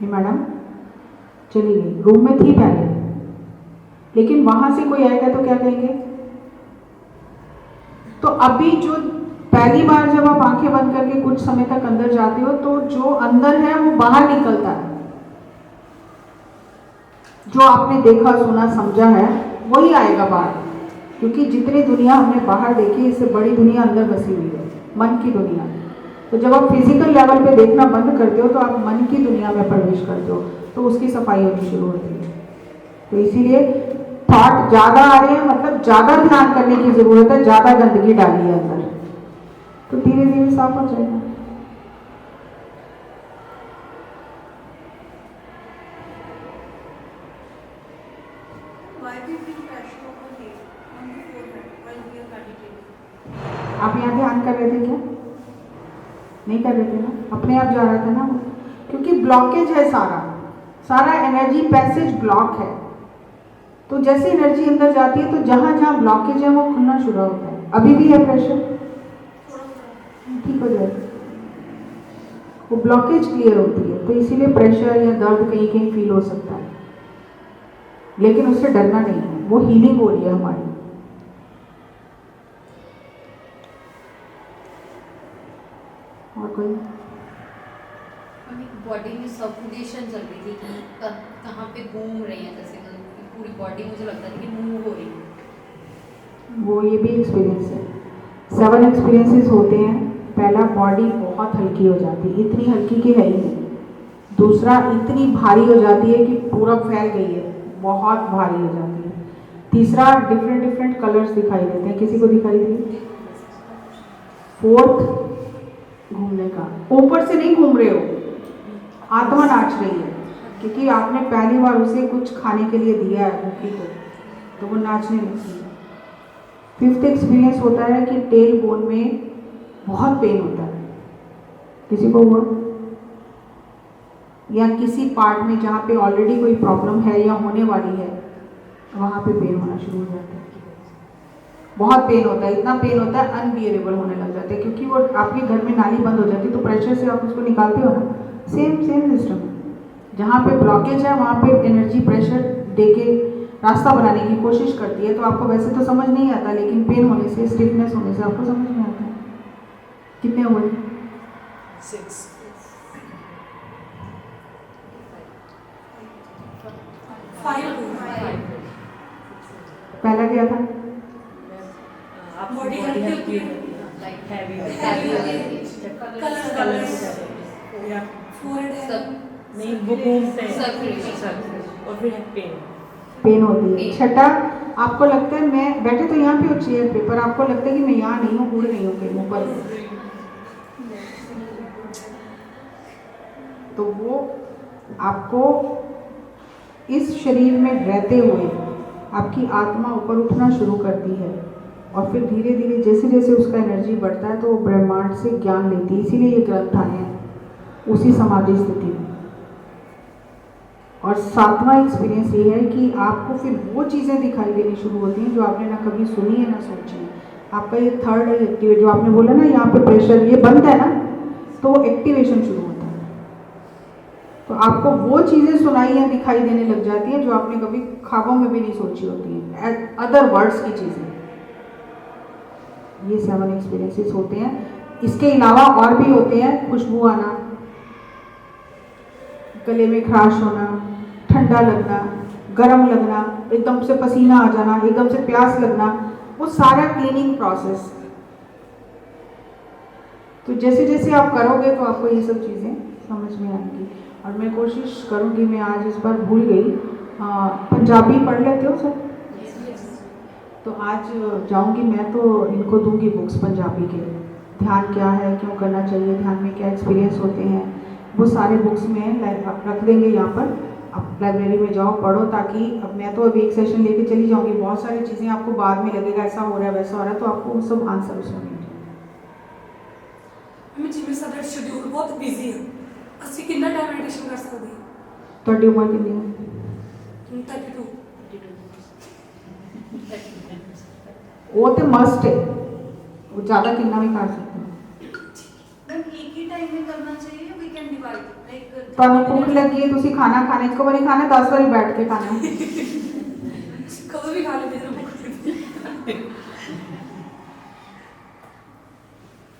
ये मैडम चली गई, रूम में थी पहले, लेकिन वहाँ से कोई आएगा तो क्या कहेंगे? तो अभी जो पहली बार जब आप आंखें बंद करके कुछ समय तक अंदर जाते हो, तो जो अंदर है वो बाहर निकलता है। जो आपने देखा, सुना, समझा है वही आएगा बाहर, क्योंकि जितनी दुनिया हमने बाहर देखी, इससे बड़ी दुनिया अंदर बसी हुई है, मन की दुनिया। तो जब आप फिजिकल लेवल पे देखना बंद करते हो तो आप मन की दुनिया में प्रवेश करते हो, तो उसकी सफाई होनी शुरू होती है। तो इसीलिए थॉट ज़्यादा आ रहे हैं, मतलब ज़्यादा ध्यान करने की ज़रूरत है, ज़्यादा गंदगी डाली है अंदर, तो धीरे धीरे साफ हो जाएगा। Why we feel pressure on the head, on the forehead while we are meditating? आप यहाँ ध्यान कर रहे थे क्या? नहीं कर रहे थे ना? अपने आप जा रहा था ना वो, क्योंकि ब्लॉकेज है, सारा एनर्जी पैसेज ब्लॉक है। तो जैसे एनर्जी अंदर जाती है तो जहाँ जहाँ ब्लॉकेज है वो खुलना शुरू होता है। अभी भी है प्रेशर, ठीक हो जाएगा, वो ब्लॉकेज क्लियर होती है। तो इसीलिए प्रेशर या दर्द कहीं कहीं फील हो सकता है, लेकिन उससे डरना नहीं है, वो हीलिंग हो रही है हमारी। और कोई? बॉडी में सर्कुलेशन चल रही थी कि कहाँ पे घूम रही है, जैसे पूरी बॉडी मुझे लगता था कि मूव हो रही है। वो ये भी एक्सपीरियंस है। 7 एक्सपीरियंसेस होते हैं। पहला, बॉडी बहुत हल्की हो जाती है, इतनी हल्की कि है ही नहीं। दूसरा, इतनी भारी हो जाती है कि पूरा फैल गई है, बहुत भारी हो जाती है। तीसरा, डिफरेंट डिफरेंट कलर्स दिखाई देते हैं, किसी को दिखाई दिए? 4th, घूमने का, ऊपर से नहीं घूम रहे हो, आत्मा नाच रही है, क्योंकि आपने पहली बार उसे कुछ खाने के लिए दिया है भूखी को, तो वो नाचने लगती है। 5th एक्सपीरियंस होता है कि टेल बोन में बहुत पेन होता है, किसी को हुआ? या किसी पार्ट में जहाँ पे ऑलरेडी कोई प्रॉब्लम है या होने वाली है, वहाँ पे पेन होना शुरू हो जाता है। बहुत पेन होता है, इतना पेन होता है अनबियरेबल होने लग जाता है, क्योंकि वो आपके घर में नाली बंद हो जाती है, तो प्रेशर से आप उसको निकालते हो ना। सेम सिस्टम है, जहाँ पे ब्लॉकेज है वहाँ पे एनर्जी प्रेशर देके रास्ता बनाने की कोशिश करती है। तो आपको वैसे तो समझ नहीं आता, लेकिन पेन होने से, स्टिफनेस होने से आपको समझ में आता है। कितने हुए? 6 फाइव पहला क्या था? आप Body बॉडी हल्की हल्की होती लाइक हैवी हैवी हो गई थी। कलर या फोरहेड है, सब नहीं, वो घूमते हैं Circulation. और फिर पेन। पेन होती है। छठा, आपको लगता है मैं बैठे तो यहाँ पे हो चेयर पे, पर आपको लगता है कि मैं यहाँ नहीं हूँ, उड़ नहीं हूँ कहीं ऊपर। तो वो आपको इस शरीर में रहते हुए आपकी आत्मा ऊपर उठना शुरू करती है, और फिर धीरे धीरे जैसे जैसे उसका एनर्जी बढ़ता है तो वो ब्रह्मांड से ज्ञान लेती है। इसीलिए ये ग्रंथ आए हैं उसी समाधि स्थिति में। और सातवां एक्सपीरियंस ये है कि आपको फिर वो चीज़ें दिखाई देनी शुरू होती हैं जो आपने ना कभी सुनी है ना सोची है। आपका ये थर्ड आई एक्टिवेट, जो आपने बोला ना यहाँ पे प्रेशर ये बंद है ना, तो वो एक्टिवेशन शुरू होता है। तो आपको वो चीज़ें सुनाई या दिखाई देने लग जाती हैं जो आपने कभी ख्वाबों में भी नहीं सोची होती हैं, अदर वर्ड्स की चीज़ें। ये 7 एक्सपीरियंसेस होते हैं। इसके अलावा और भी होते हैं, खुशबू आना, गले में खराश होना, ठंडा लगना, गर्म लगना, एकदम से पसीना आ जाना, एकदम से प्यास लगना, वो सारा क्लीनिंग प्रोसेस। तो जैसे जैसे आप करोगे तो आपको ये सब चीज़ें समझ में आएंगी। और मैं कोशिश करूँगी, मैं आज इस बार भूल गई, पंजाबी पढ़ लेते हो सर? तो आज जाऊँगी मैं तो इनको दूंगी बुक्स पंजाबी के, ध्यान क्या है, क्यों करना चाहिए, ध्यान में क्या एक्सपीरियंस होते हैं, वो सारे बुक्स में आप रख देंगे यहाँ पर। आप लाइब्रेरी में जाओ, पढ़ो, ताकि अब मैं तो अभी एक सेशन लेके चली जाऊँगी, बहुत सारी चीज़ें आपको बाद में लगेगा ऐसा हो रहा है वैसा हो रहा है, तो आपको वो सब आंसर उसमें मिल जाएगा। मैं जिम्मे साडा शेड्यूल बहुत बिजी है, ਅਸੀਂ ਕਿੰਨਾ ਟਾਈਮ ਮੈਡੀਟੇਸ਼ਨ ਕਰ ਸਕਦੇ ਹਾਂ? ਤੁਹਾਡੀ ਉਮਰ ਕਿੰਨੀ ਹੈ? 32। वो तो मस्ट है, वो ज़्यादा कितना भी कर सकते हैं। मैम एक ही टाइम में करना चाहिए, वी कैन डिवाइड लाइक ਤੁਹਾਨੂੰ ਭੁੱਖ ਲੱਗੀ ਹੈ, ਤੁਸੀਂ ਖਾਣਾ ਖਾਣਾ, ਇੱਕ ਵਾਰੀ ਖਾਣਾ 10 ਵਾਰੀ ਬੈਠ ਕੇ ਖਾਣਾ। कभी भी खा लेते हैं भूख।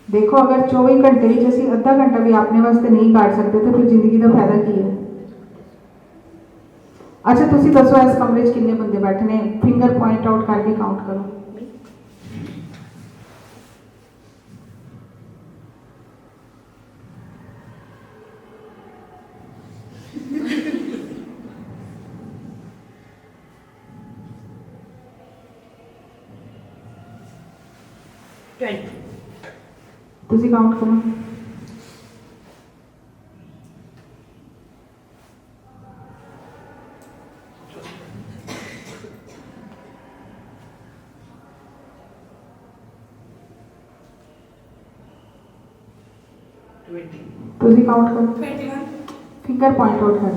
देखो अगर 24 घंटे ਵਿੱਚ ਅਸੀਂ ਅੱਧਾ ਘੰਟਾ ਵੀ ਆਪਣੇ ਵਾਸਤੇ ਨਹੀਂ ਕੱਢ ਸਕਦੇ ਤਾਂ ਫਿਰ ਜ਼ਿੰਦਗੀ ਦਾ ਫਾਇਦਾ ਕੀ ਹੈ? ਅੱਛਾ ਤੁਸੀਂ ਦੱਸੋ ਇਸ ਕਮਰੇ 'ਚ ਕਿੰਨੇ ਬੰਦੇ ਬੈਠੇ ਨੇ? ਫਿੰਗਰ ਪੁਆਇੰਟ ਆਊਟ ਕਰਕੇ ਕਾਊਂਟ ਕਰੋ। ਤੁਸੀਂ ਕਾਊਂਟ ਕਰੋ। ਤੁਸੀਂ ਕਾਊਂਟ ਕਰੋ। 21। ਫਿੰਗਰ ਪੁਆਇੰਟ ਆਊਟ ਕਰ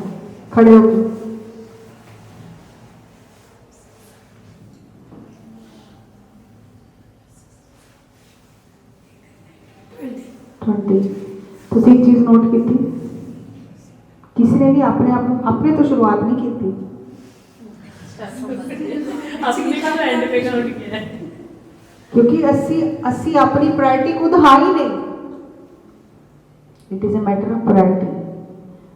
ਖੜੇ ਹੋ ਕੇ। 20। ਤੁਸੀਂ ਇੱਕ ਚੀਜ਼ ਨੋਟ ਕੀਤੀ, ਕਿਸੇ ਨੇ ਵੀ ਆਪਣੇ ਆਪ ਨੂੰ ਆਪਣੇ ਤੋਂ ਸ਼ੁਰੂਆਤ ਨਹੀਂ ਕੀਤੀ, ਅਸੀਂ ਲਿਖਾ ਤਾਂ ਐਂਡ पे काउंट किया है, क्योंकि ਅਸੀਂ ਆਪਣੀ ਪ੍ਰਾਇੋਰਟੀ ਖੁਦ ਹਾਂ ਹੀ ਨਹੀਂ। It is a matter of priority.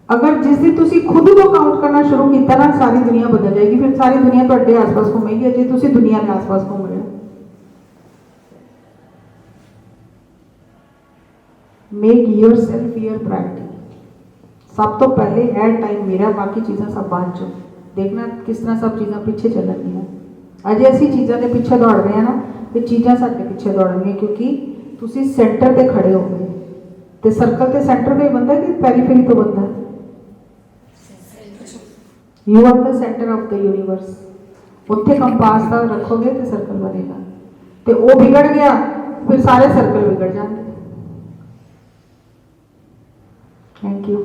अगर जिस दिन ਤੁਸੀਂ खुद को काउंट करना शुरू ਕੀਤਾ ना, सारी दुनिया बदल जाएगी। फिर सारी दुनिया ਤੁਹਾਡੇ आस-पास घूमेगी, ਜੇ ਤੁਸੀਂ दुनिया के आस-पास घूम रहे हो। Make your self your priority. सब तो पहले है टाइम मेरा, बाकी चीज़ां सब बाद चो। देखना किस तरह सब चीज़ां पिछे चलणगियां। अजे असीं चीज़ां दे पिछे दौड़ रहे हैं ना, तो चीज़ां साडे पिछे दौड़नगियां, क्योंकि तुसीं सेंटर ते खड़े हो गए। तो सर्कल के सेंटर पे बनता कि पेरीफेरी तो बनता? You are the centre of the universe. उत्थे कंपास का रखोगे तो सर्कल बनेगा, तो वो बिगड़ गया फिर सारे सर्कल बिगड़ जाते। Thank you.